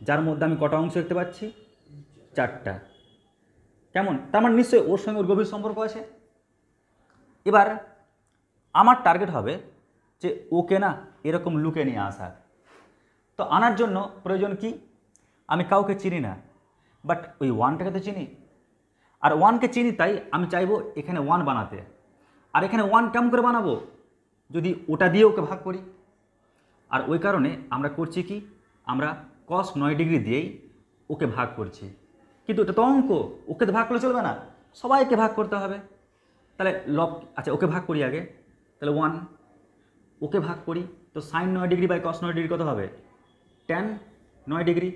যার মধ্যে আমি কটা অংশ দেখতে পাচ্ছি? 4টা। কেমন? তার মানে নিশ্চয়ই ওর সঙ্গে ওর গভীর সম্পর্ক আছে। এবার আমার টার্গেট হবে যে ওকে না এরকম লুকে নিয়ে আসা। তো আনার জন্য প্রয়োজন কি? আমি কাউকে চিনি না, বাট ওই 1টাকে তো চিনি। আর 1কে চিনি, তাই আমি চাইবো এখানে 1 বানাতে। আর এখানে 1 কেমন করে বানাবো? যদি ওটা দিয়ে ওকে ভাগ করি। আর ওই কারণে আমরা করছি কি, আমরা cos 9 ডিগ্রি দিয়েই ওকে ভাগ করছি। কিন্তু এটা তো অঙ্ক, ওকে তো ভাগ করলে চলবে না, সবাইকে ভাগ করতে হবে। তাহলে আচ্ছা ওকে ভাগ করি আগে, তাহলে 1 ওকে ভাগ করি। তো sin 9 degree by cos 9 degree কত হবে? tan 9 degree.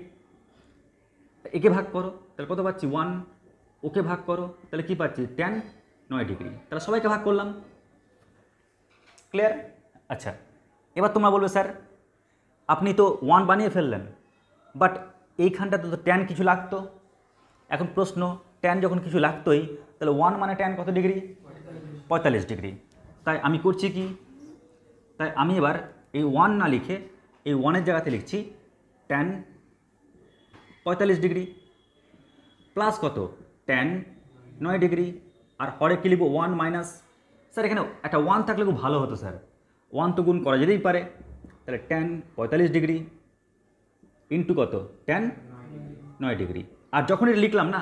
একে ভাগ করো, তাহলে কত পাচ্ছি? 1। ওকে ভাগ করো, তাহলে কি পাচ্ছি? tan 9 degree. তাহলে সবাইকে ভাগ করলাম। ক্লিয়ার? আচ্ছা, এবার তোমরা বলবে স্যার আপনি তো 1 বানিয়ে ফেললেন, বাট এইখানটাতে তো tan কিছু লাগতো। এখন প্রশ্ন, tan যখন কিছু লাগতোই, তাহলে 1 মানে tan কত ডিগ্রি? 45 ডিগ্রি। তাই আমি করছি কি, তাই আমি এবার এই 1 না লিখে এই 1-এর জায়গাতে লিখছি tan 45 ডিগ্রি প্লাস কত? tan 9 degree. আর হরে কি লিখব? 1 মাইনাস। স্যার এখানে একটা 1 থাকলে খুব ভালো হতো স্যার, 1 তো গুণ করা যেতেই পারে। তাহলে tan 45 ডিগ্রি ইন্টু কত? tan 9 degree. আর যখন এটা লিখলাম না,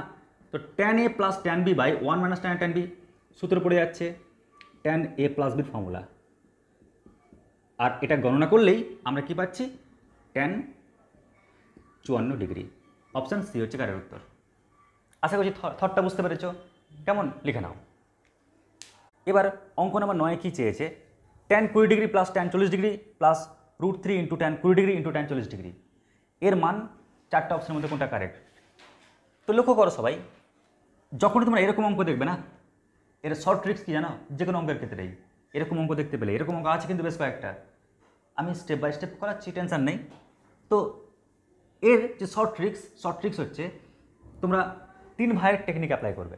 তো tan a plus tan b by 1 minus tan b সূত্র পড়ে যাচ্ছে, tan a প্লাস বির ফর্মুলা। আর এটা গণনা করলেই আমরা কি পাচ্ছি? tan 54 degree. অপশান সি হচ্ছে কারেক্ট উত্তর। আশা করছি থটটা বুঝতে পেরেছ। কেমন? লিখে নাও। এবার অঙ্ক নাম্বার 9 কী চেয়েছে? tan 20 degree plus tan 40 degree plus √3 into tan 20 degree into tan 40 degree. এর মান 4টা অপশনের মধ্যে কোনটা কারেক্ট? তো লক্ষ্য করো সবাই, যখনই তোমরা এরকম অঙ্ক দেখবে না, এর শর্ট ট্রিক্স কি জানো? যে কোনো অঙ্কের ক্ষেত্রেই এরকম অঙ্ক দেখতে পেলে, এরকম অঙ্ক আছে কিন্তু বেশ কয়েকটা, আমি স্টেপ বাই স্টেপ করাচ্ছি, টেনশন নেই। তো এর যে শর্ট ট্রিক্স হচ্ছে তোমরা 3 ভাইয়ের টেকনিক অ্যাপ্লাই করবে।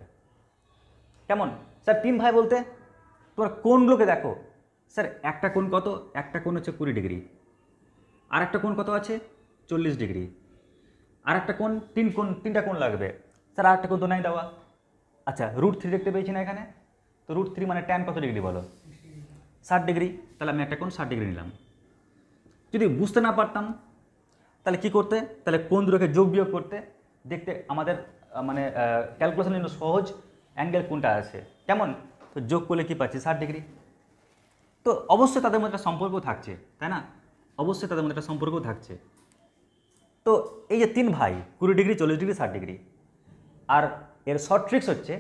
কেমন? স্যার 3 ভাই বলতে তোমরা কোণগুলোকে দেখো। স্যার একটা কোণ কত? একটা কোণ হচ্ছে 20 ডিগ্রি। আর একটা কোণ কত আছে? 40 ডিগ্রি। আর একটা কোণ, 3টা কোণ লাগবে। স্যার আর একটা কোণ তো নাই দেওয়া। আচ্ছা √3 দেখতে পেয়েছি না এখানে, তো √3 মানে tan কত ডিগ্রি বলো? 60 ডিগ্রি। তাহলে আমি একটা কোণ 60 ডিগ্রি নিলাম। যদি বুঝতে না পারতাম তাহলে কি করতে? তাহলে কোণ দুটোকে যোগ বিয়োগ করতে, দেখতে আমাদের মানে ক্যালকুলেশনের জন্য সহজ অ্যাঙ্গেল কোনটা আছে। কেমন? তো যোগ করলে কি পাচ্ছি? 60 ডিগ্রি। তো অবশ্যই তাদের মধ্যে একটা সম্পর্ক থাকছে, তাই না? অবশ্যই তাদের মধ্যে একটা সম্পর্ক থাকছে। তো এই যে 3 ভাই 20 ডিগ্রি, 40 ডিগ্রি, 60 ডিগ্রি, আর এর শর্ট ট্রিক্স হচ্ছে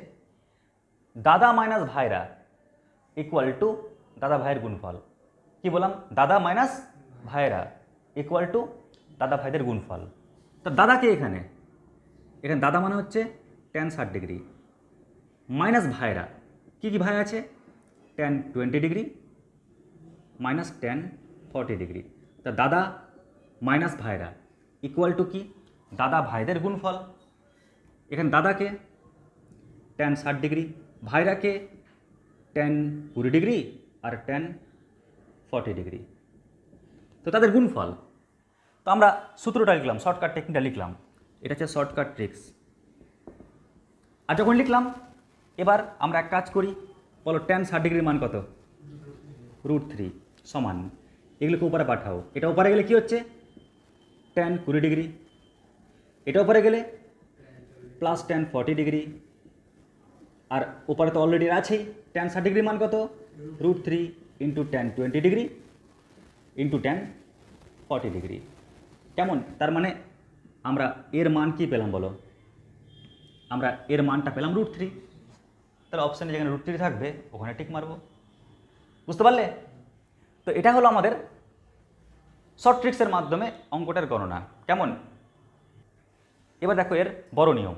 দাদা মাইনাস ভাইরা ইকুয়াল টু দাদা ভাইয়ের গুণফল। কি বললাম? দাদা মাইনাস ভাইরা ইকুয়াল টু দাদা ভাইদের গুণফল। তো দাদা কে এখানে? এখানে দাদা মানে হচ্ছে tan 60 ডিগ্রি মাইনাস ভাইরা কি কি ভাই আছে? tan 20 degree minus tan 40 degree. তা দাদা মাইনাস ভাইরা ইকুয়াল টু কি? দাদা ভাইদের গুণফল। এখানে দাদাকে tan 60 ডিগ্রি, ভাইরাকে tan 20 ডিগ্রি আর tan 40 ডিগ্রি, তো তাদের গুণফল। তো আমরা সূত্রটা লিখলাম, শর্টকাট টেকনিকটা লিখলাম, এটা হচ্ছে শর্টকাট ট্রিক্স। আর যখন লিখলাম, এবার আমরা এক কাজ করি, বলো tan 60 ডিগ্রির মান কত? √3 সমান, এগুলোকে উপরে পাঠাও। এটা উপরে গেলে কি হচ্ছে? tan 20 degree. এটা উপরে গেলে প্লাস tan 40 ডিগ্রি। আর উপরে তো অলরেডি আছেই, tan 60 ডিগ্রির মান কত? √3 into tan 20 degree into tan 40 degree. কেমন? তার মানে আমরা এর মান কি পেলাম বলো? আমরা এর মানটা পেলাম √3। তাহলে অপশানে যেখানে √3 থাকবে ওখানে টিক মারবো। বুঝতে পারলে? তো এটা হলো আমাদের শর্ট ট্রিক্সের মাধ্যমে অঙ্কটার গণনা। কেমন? এবার দেখো এর বড় নিয়ম।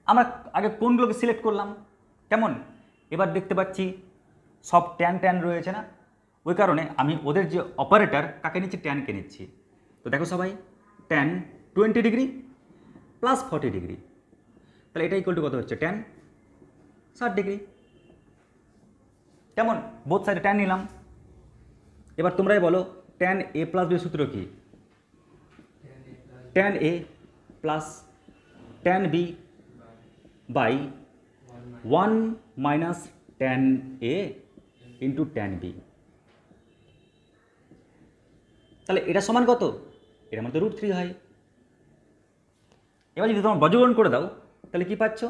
আমরা আগে কোনগুলোকে সিলেক্ট করলাম, কেমন? এবার দেখতে পাচ্ছি সব ট্যান ট্যান রয়েছে না, ওই কারণে আমি ওদের যে অপারেটর কাকে নিচ্ছি, ট্যানকে নিচ্ছি। তো দেখো সবাই, ট্যান 20 ডিগ্রি প্লাস 40 ডিগ্রি, তাহলে এটা ইকুয়াল টু কত হচ্ছে? Tan 60 degree. কেমন? বোথ সাইডে ট্যান নিলাম। এবার তোমরাই বলো ট্যান এ প্লাস বি সূত্র কি? Tan A plus tan B by 1 minus tan A into tan B. তাহলে এটা সমান কত? এর মধ্যে √3 হয়। এবার যদি তোমরা বর্গীকরণ করে দাও তাহলে কি পাচ্ছ?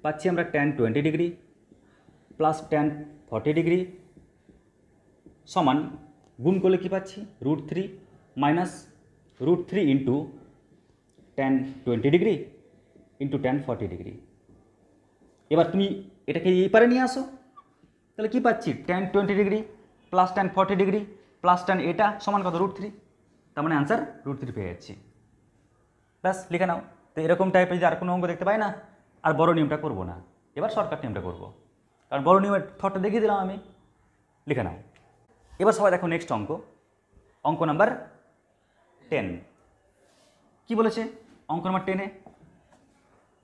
পাচ্ছি আমরা tan 20 degree plus tan 40 degree সমান গুণ করলে কি পাচ্ছি? √3 minus √3 into tan 20 degree into tan 40 degree. এবার তুমি এটাকে এই পারে নিয়ে আসো, তাহলে কি পাচ্ছি? Tan 20 degree plus tan 40 degree plus tan এটা সমান কত? √3। তার মানে অ্যান্সার √3 পেয়ে যাচ্ছি। ব্যাস লিখে নাও। তো এরকম টাইপের যদি আর কোনো অঙ্ক দেখতে পাই না, আর বড় নিয়মটা করবো না, এবার শর্টকাট নিয়মটা করবো, কারণ বড় নিয়মের থটটা দেখিয়ে দিলাম আমি। লিখে নাও। এবার সবাই দেখো নেক্সট অঙ্ক, অঙ্ক নাম্বার 10। কি বলেছে অঙ্ক নাম্বার 10-এ?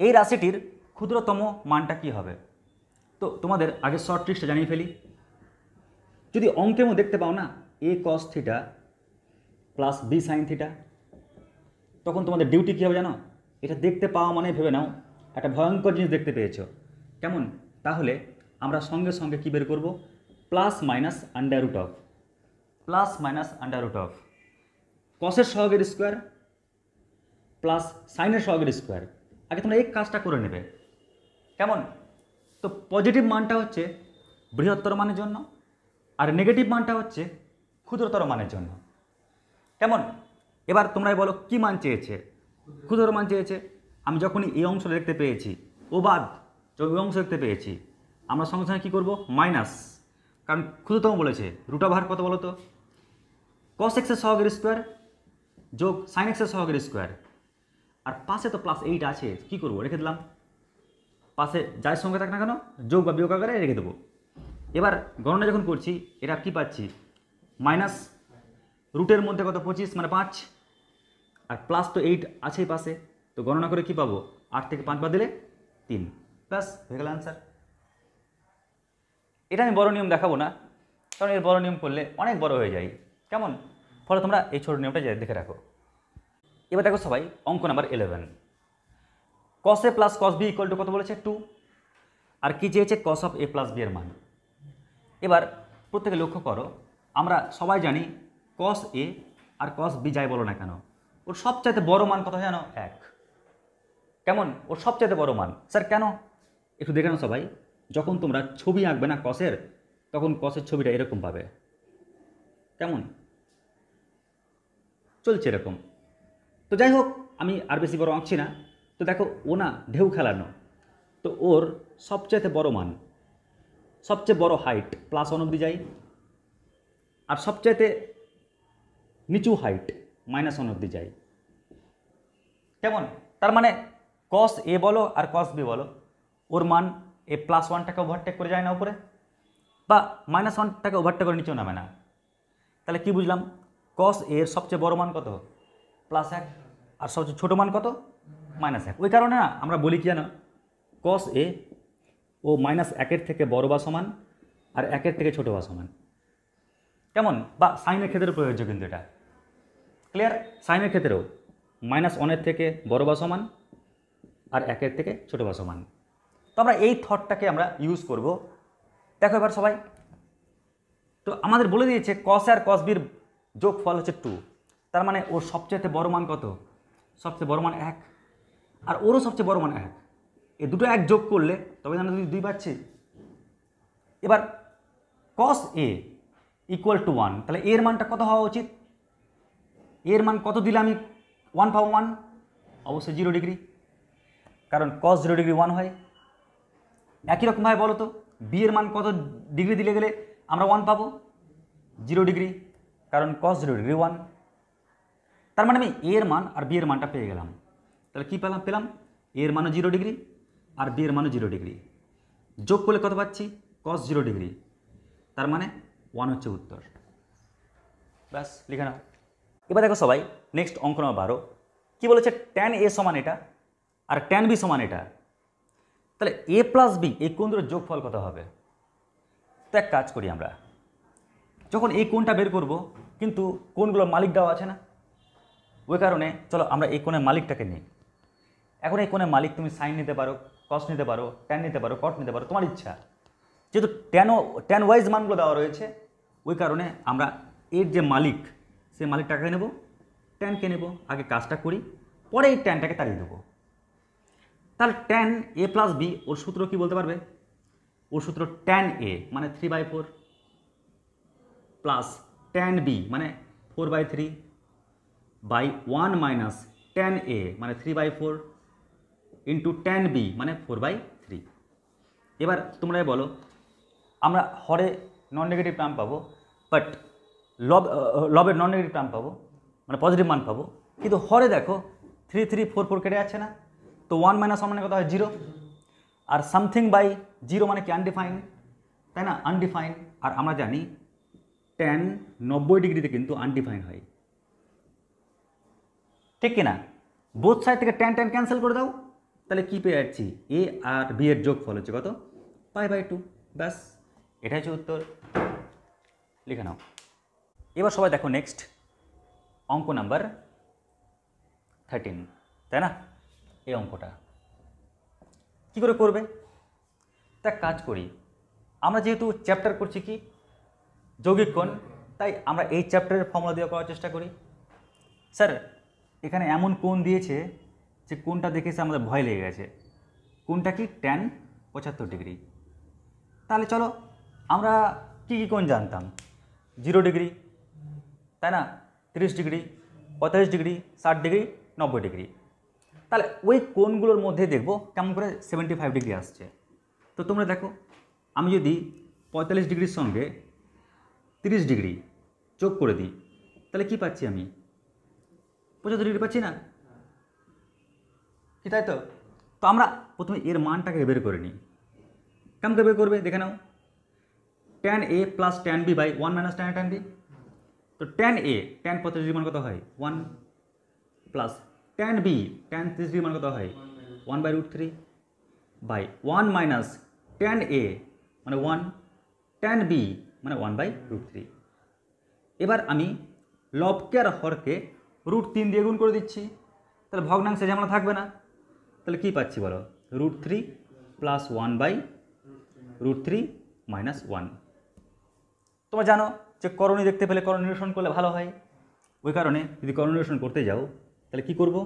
এই রাশিটির ক্ষুদ্রতম মানটা কি হবে? তো তোমাদের আগে শর্ট ট্রিক্সটা জানিয়ে ফেলি। যদি অঙ্কের মধ্যে দেখতে পাও না a cos theta plus b sin theta, তখন তোমাদের ডিউটি কী হবে জানো? এটা দেখতে পাওয়া মানে ভেবে নাও একটা ভয়ঙ্কর জিনিস দেখতে পেয়েছো। কেমন? তাহলে আমরা সঙ্গে সঙ্গে কী বের করবো? Plus minus under root of, plus minus under root of কসের সহগের স্কোয়ার প্লাস সাইনের সহগের স্কোয়ার। আগে তোমরা এই কাজটা করে নেবে। কেমন? তো পজিটিভ মানটা হচ্ছে বৃহত্তর মানের জন্য, আর নেগেটিভ মানটা হচ্ছে ক্ষুদ্রতর মানের জন্য। কেমন? এবার তোমরাই বলো কি মান চেয়েছে? ক্ষুদ্র মান চেয়েছে। আমি যখনই এই অংশ দেখতে পেয়েছি, ও বাদ যখন ওই অংশ দেখতে পেয়েছি, আমরা সঙ্গে সঙ্গে কী করবো? মাইনাস, কারণ ক্ষুদ্রতম বলেছে। রুট ওভার কত বলো তো? কস এক্সের সহগের স্কোয়ার যোগ সাইন এক্সের সহগের স্কোয়ার, আর পাশে তো প্লাস 8 আছে, কী করবো? রেখে দিলাম। পাশে যার সঙ্গে থাক না কেন যোগ বা বিয়োগ আকারে রেখে দেবো। এবার গণনা যখন করছি, এটা কি পাচ্ছি? মাইনাস রুটের মধ্যে কত? 25 মানে 5, আর প্লাস তো 8 আছেই পাশে, তো গণনা করে কি পাবো? 8 থেকে 5 বাদ দিলে 3, ব্যাস হয়ে গেল অ্যান্সার। এটা আমি বড় নিয়ম দেখাবো না, কারণ এর বড় নিয়ম করলে অনেক বড় হয়ে যায়। কেমন? ফলে তোমরা এই ছোট নিয়মটা দেখে রাখো। এবার দেখো সবাই অঙ্ক number 11। cos a plus cos b equal to কত বলেছে? 2। আর কি চেয়েছে? cos of a plus b এর মান। এবার প্রত্যেকে লক্ষ্য করো, আমরা সবাই জানি cos a R cos b যাই বলো না কেন, ওর সবচাইতে বড় মান কত জানো? 1। কেমন? ওর সবচাইতে বড় মান। স্যার কেন? একটু দেখে নাও সবাই, যখন তোমরা ছবি আঁকবে না কসের, তখন কসের ছবিটা এরকম পাবে। কেমন? চলছে এরকম। তো যাই হোক, আমি আর বেশি বড় আঁকছি না। তো দেখো ও না ঢেউ খেলানো, তো ওর সবচাইতে বড় মান, সবচেয়ে বড় হাইট +1 অবধি যাই, আর সবচাইতে নিচু হাইট -1 অবধি যাই। কেমন? তার মানে cos a বলো আর cos b বলো, ওর মান এ +1টাকে ওভারটেক করে যায় না উপরে, বা -1টাকে ওভারটেক করে নিচেও নামে না। তাহলে কি বুঝলাম? cos a এর সবচেয়ে বড় মান কত? +1, আর সবচেয়ে ছোটো মান কত? -1। ওই কারণে না আমরা বলি কি জানো? cos a ও -1-এর থেকে বড় বা সমান, আর 1-এর থেকে ছোটো বা সমান। কেমন? বা সাইনের ক্ষেত্রে প্রযোজ্য কিন্তু এটা। ক্লিয়ার? সাইনের ক্ষেত্রেও -1-এর থেকে বড় বা সমান, আর 1-এর থেকে ছোটো বা সমান। তো আমরা এই থটটাকে আমরা ইউজ করব। দেখো এবার সবাই, তো আমাদের বলে দিয়েছে cos আর cos b-র যোগফল হচ্ছে 2। তার মানে ওর সবচেয়ে বড় মান কত? সবচেয়ে বড় মান 1, আর ওরও সবচেয়ে বড় মান 1। এই দুটো 1 যোগ করলে তবে আমরা 2 পাচ্ছি। এবার cos a ইকুয়াল টু 1, তাহলে এর মানটা কত হওয়া উচিত? এর মান কত দিলে আমি 1 পাবো? 1 অবশ্যই 0 ডিগ্রি, কারণ cos 0 ডিগ্রি 1 হয়। একই রকমভাবে বলো তো b এর মান কত ডিগ্রি দিলে গেলে আমরা 1 পাবো, 0 ডিগ্রি, কারণ cos 0 ডিগ্রি 1। তার মানে আমি a এর মান আর b এর মানটা পেয়ে গেলাম। তাহলে কী পেলাম a এর মানও 0 ডিগ্রি আর b এর মানও 0 ডিগ্রি, যোগ করলে কত পাচ্ছি cos 0 ডিগ্রি, তার মানে 1 হচ্ছে উত্তর। ব্যাস লিখে নাও। এবার দেখো সবাই নেক্সট অঙ্ক নম্বর 12 কী বলেছে, tan a সমান এটা আর tan b সমান এটা। তাহলে a প্লাস বি এই কোণ দুটোর যোগফল কত হবে? তো এক কাজ করি আমরা, যখন এই কোণটা বের করব কিন্তু কোণগুলোর মালিক দেওয়া আছে না, ওই কারণে চলো আমরা এই কোণের মালিকটাকে নিই। এখন এই কোণের মালিক তুমি সাইন নিতে পারো, কস নিতে পারো, ট্যান নিতে পারো, কট নিতে পারো, তোমার ইচ্ছা। যেহেতু ট্যান ওয়াইজ মানগুলো দেওয়া রয়েছে, ওই কারণে আমরা এর যে মালিক সেই মালিকটাকে নেব, ট্যানকে নেব। আগে কাজটা করি, পরে এই ট্যানটাকে তাড়িয়ে দেবো। তাহলে ট্যান এ প্লাস বি, ওর সূত্র কি বলতে পারবে? ওর সূত্র ট্যান এ মানে 3/4 প্লাস ট্যান বি মানে 4/3 বাই 1 মাইনাস ট্যান এ মানে 3/4 ইন্টু ট্যান বি মানে 4/3। এবার তোমরা বলো, আমরা হরে নন নেগেটিভ টার্ম পাবো, বাট লবের নন নেগেটিভ টার্ম পাবো, মানে পজিটিভ মান পাবো, কিন্তু হরে দেখো 3 3 4 4 কেটে যাচ্ছে না, তো 1 মাইনাস 1 মানে কত হয় 0, আর সামথিং বাই 0 মানে কি আনডিফাইন, তাই না? আনডিফাইন। আর আমরা জানি ট্যান 90 ডিগ্রিতে কিন্তু আনডিফাইন হয়, ঠিক কিনা? বোথ সাইড থেকে ট্যান ট্যান ক্যান্সেল করে দাও, তাহলে কী পেয়ে যাচ্ছি, এ আর বি এর যোগফল হচ্ছে কত, π/2। ব্যাস এটাই হচ্ছে উত্তর, লিখে নাও। এবার সবাই দেখো নেক্সট অঙ্ক নাম্বার 13, তাই না? এই অঙ্কটা কী করে করবে? তা কাজ করি, আমরা যেহেতু চ্যাপ্টার করছি কি যৌগিক কোণ, তাই আমরা এই চ্যাপ্টারের ফর্মুলা দিয়ে করার চেষ্টা করি। স্যার এখানে এমন কোণ দিয়েছে যে কোণটা দেখে এসে আমাদের ভয় লেগে গেছে, কোণটা কি ট্যান 75 ডিগ্রি। তাহলে চলো আমরা কী কী কোণ জানতাম, 0 ডিগ্রি, তাই না, 30 ডিগ্রি, 45 ডিগ্রি, 60 ডিগ্রি, 90 ডিগ্রি। তাহলে ওই কোণগুলোর মধ্যে দেখব কেমন করে 75 ডিগ্রি আসছে। তো তোমরা দেখো, আমি যদি 45 ডিগ্রির সঙ্গে 30 ডিগ্রি যোগ করে দিই, তাহলে কি পাচ্ছি আমি, 75 ডিগ্রি পাচ্ছি না কি, তাই তো? তো আমরা প্রথমে এর মানটাকে বের করে নিই। কেমন করে বের করবে দেখে নাও, tan A plus tan B by 1 minus tan tan B. তো ট্যান এ ট্যান 45 ডিগ্রি মান কত হয় 1, plus tan B tan 30 degree মান কত হয় 1/√3 বাই 1 মাইনাস ট্যান এ মানে 1, ট্যান বি মানে 1/√3। এবার আমি লবকে আর হরকে √3 দিয়ে গুণ করে দিচ্ছি, তাহলে ভগ্নাংশে ঝামেলা থাকবে না। তাহলে কী পাচ্ছি বলো, √3 প্লাস 1/√3 মাইনাস 1। তোমরা জানো যে করণী দেখতে পেলে করণ নিরসন করলে ভালো হয়, ওই কারণে যদি করণ নিরসন করতে যাও তাহলে কি করব,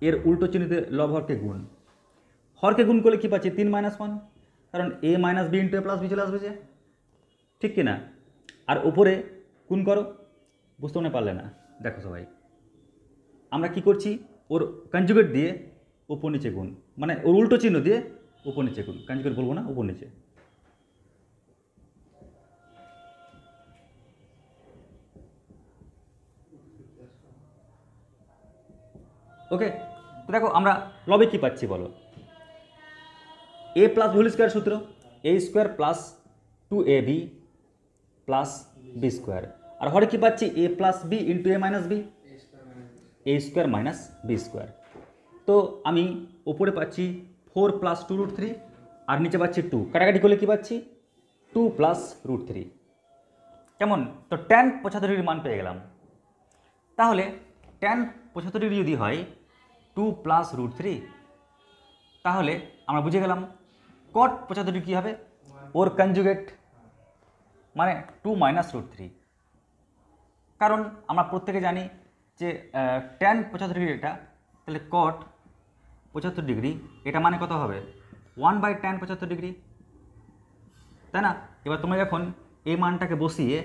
এর উল্টো চিহ্নিতে লব হরকে গুণ, হরকে গুণ করলে কী পাচ্ছি 3 - 1, কারণ a minus B into A plus B চলে আসবে যে, ঠিক কিনা? আর উপরে গুণ করো, বুঝতে মনে পারলে না? দেখো সবাই, আমরা কি করছি, ওর কনজুগেট দিয়ে উপর নিচে গুণ, মানে ওর উল্টো চিহ্ন দিয়ে উপর নিচে গুণ, কনজুগেট বলবো না, উপর নিচে। ওকে, তো দেখো আমরা লবে কি পাচ্ছি বলো, a প্লাস হোল স্কোয়ার সূত্র, a square plus 2ab plus B square, আর হরে কি পাচ্ছি a plus B into A minus B, a square minus B square. তো আমি ওপরে পাচ্ছি 4 প্লাস 2√3 আর নিচে পাচ্ছি 2, কাটাকাটি করলে কি পাচ্ছি 2 প্লাস √3। কেমন? তো ট্যান 75 ডিগ্রি মান পেয়ে গেলাম। তাহলে ট্যান 75 ডিগ্রি যদি হয় 2 প্লাস √3, তাহলে আমরা বুঝে গেলাম কট 75 ডিগ্রি কী হবে, ওর কনজুগেট মানে 2 মাইনাস √3। কারণ আমরা প্রত্যেকে জানি যে ট্যান 75 ডিগ্রি এটা, তাহলে কট 75 ডিগ্রি এটা মানে কত হবে 1/tan 75 ডিগ্রি, তাই না? এবার তোমরা যখন এই মানটাকে বসিয়ে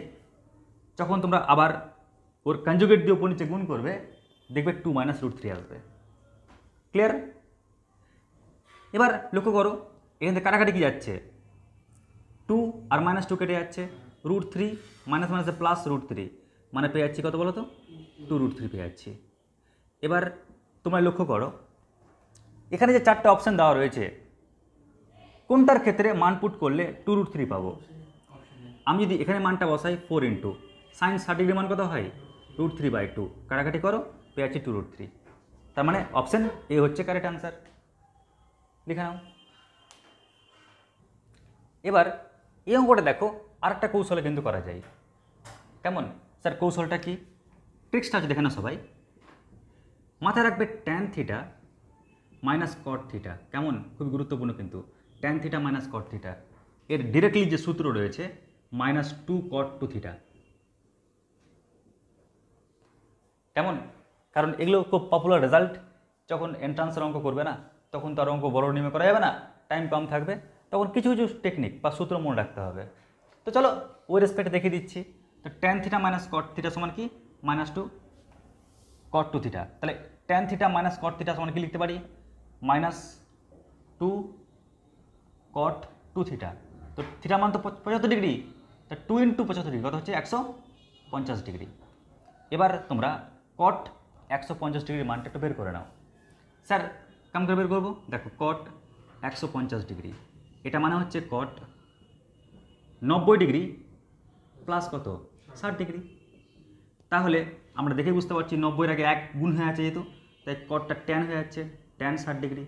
যখন তোমরা আবার ওর কনজুগেট দিয়ে উপর নিচে গুণ করবে, দেখবে 2 মাইনাস √3 আসবে। ক্লিয়ার? এবার লক্ষ্য করো, এখান থেকে কাটাকাটি কি যাচ্ছে, 2 আর -2 কেটে যাচ্ছে, √3 মাইনাস মাইনাসে প্লাস √3 মানে পেয়ে যাচ্ছি কত বলো তো 2√3 পেয়ে যাচ্ছি। এবার তোমরা লক্ষ্য করো এখানে যে 4টে অপশান দেওয়া রয়েছে কোনটার ক্ষেত্রে মান পুট করলে 2√3 পাবো। আমি যদি এখানে মানটা বসাই 4 ইন্টু সাইন 60 ডিগ্রি মান কত হয় √3/2, কাটাকাটি করো পেয়ে যাচ্ছি 2√3। তার মানে অপশান এ হচ্ছে কারেক্ট আনসার, লিখে নাও। এবার এই অঙ্কটা দেখো আরেকটা কৌশলে কিন্তু করা যায়। কেমন স্যার কৌশলটা কি? ট্রিক্সটা হচ্ছে দেখে না সবাই, মাথায় রাখবে ট্যান থিটা মাইনাস কট থিটা। কেমন, খুব গুরুত্বপূর্ণ কিন্তু ট্যান থিটা মাইনাস কট থিটা এর ডিরেক্টলি যে সূত্র রয়েছে -2 cot 2 থিটা। কেমন, কারণ এগুলো খুব পপুলার রেজাল্ট, যখন এন্ট্রান্সের অঙ্ক করবে না তখন তো আর অঙ্ক বড় নিয়মে করা যাবে না, টাইম কম থাকবে, তখন কিছু কিছু টেকনিক বা সূত্র মনে রাখতে হবে। তো চলো ওই রেসপেক্টে দেখিয়ে দিচ্ছি। তো ট্যান থিটা মাইনাস কট থিটা সমান কি -2 cot 2 থিটা। তাহলে ট্যান থিটা মাইনাস কট থিটা সমান কি লিখতে পারি -2 cot 2 থিটা। তো থিটা মান তো 75 ডিগ্রি, তা 2 ইন্টু 75 ডিগ্রি কত হচ্ছে 150 ডিগ্রি। এবার তোমরা কট 150 ডিগ্রির মানটা একটু বের করে নাও। স্যার কেমন করে বের করবো? দেখো কট 150 ডিগ্রি এটা মানে হচ্ছে কট 90 ডিগ্রি প্লাস কত 60 ডিগ্রি। তাহলে আমরা দেখে বুঝতে পারছি 90-এর আগে 1 গুণ হয়ে আছে যেহেতু, তাই কটটা ট্যান হয়ে যাচ্ছে, ট্যান 60 ডিগ্রি।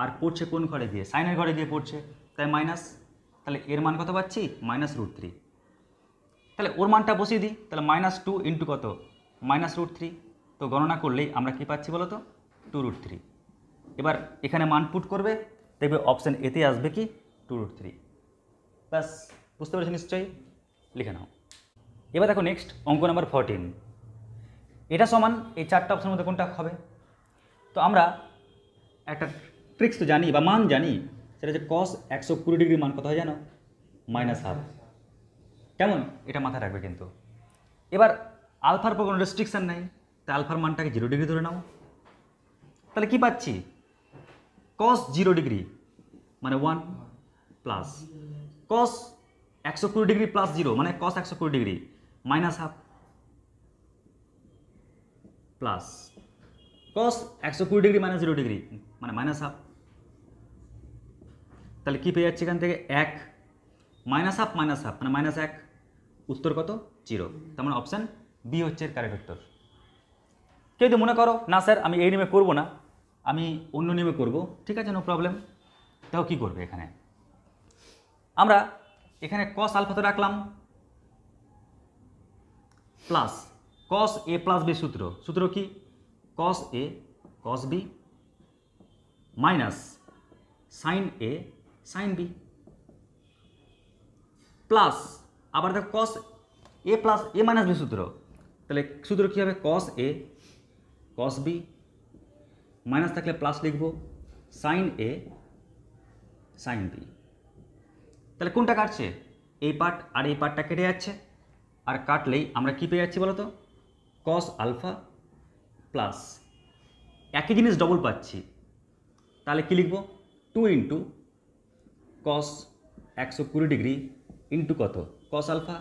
আর পড়ছে কোন ঘরে গিয়ে? সাইনের ঘরে গিয়ে পড়ছে, তাই মাইনাস। তাহলে এর মান কত পাচ্ছি -√3। তাহলে ওর মানটা বসিয়ে দিই, তাহলে -2 ইন্টু কত -√3। তো গণনা করলেই আমরা কি পাচ্ছি বলো তো 2√3। এবার এখানে মান পুট করবে, দেখবে অপশান এতে আসবে কি 2√3। ব্যাস, বুঝতে পেরেছি নিশ্চয়ই, লিখে নাও। এবার দেখো নেক্সট অঙ্ক নাম্বার 14। এটা সমান এই 4টা অপশানের মধ্যে কোনটা হবে? তো আমরা একটা ট্রিক্স তো জানি বা মান জানি, সেটা হচ্ছে cos 120 ডিগ্রি মান কত হয় জানো -1/2। কেমন, এটা মাথায় রাখবে কিন্তু। এবার আলফার পর কোনো রেস্ট্রিকশান নেই, তাই আলফার মানটাকে 0 ডিগ্রি ধরে নাও। তাহলে কি পাচ্ছি cos 0 ডিগ্রি মানে 1 প্লাস cos 120 ডিগ্রি প্লাস 0 মানে cos 120 degree -1/2 plus cos 120 degree -0 degree মানে -1/2। তাহলে কি পেয়ে যাচ্ছি এখান থেকে 1 -1/2 মানে -1, উত্তর কত 0। তার মানে অপশান বি হচ্ছে এর কারেক্ট উত্তর। কেউ যদি মনে করো না স্যার আমি এই নিয়মে করবো না, আমি অন্য নিয়মে করব, ঠিক আছে, নো প্রবলেম। তাও কী করবে? এখানে আমরা এখানে cos আলফা তো রাখলাম plus cos a plus B সূত্র কি cos a cos b minus sin a sin b plus আবার দেখো cos a plus a minus B তাহলে সূত্র কী হবে cos a cos b minus থাকলে প্লাস লিখব sin a sin b। তাহলে কোনটা কাটছে? এই পার্ট আর এই পার্টটা কেটে যাচ্ছে, আর কাটলেই আমরা কি পেয়ে যাচ্ছি বলো তো cos আলফা প্লাস একই জিনিস ডবল পাচ্ছি, তাহলে কি লিখব 2 ইন্টু cos 120 ডিগ্রি ইন্টু কত cos আলফা।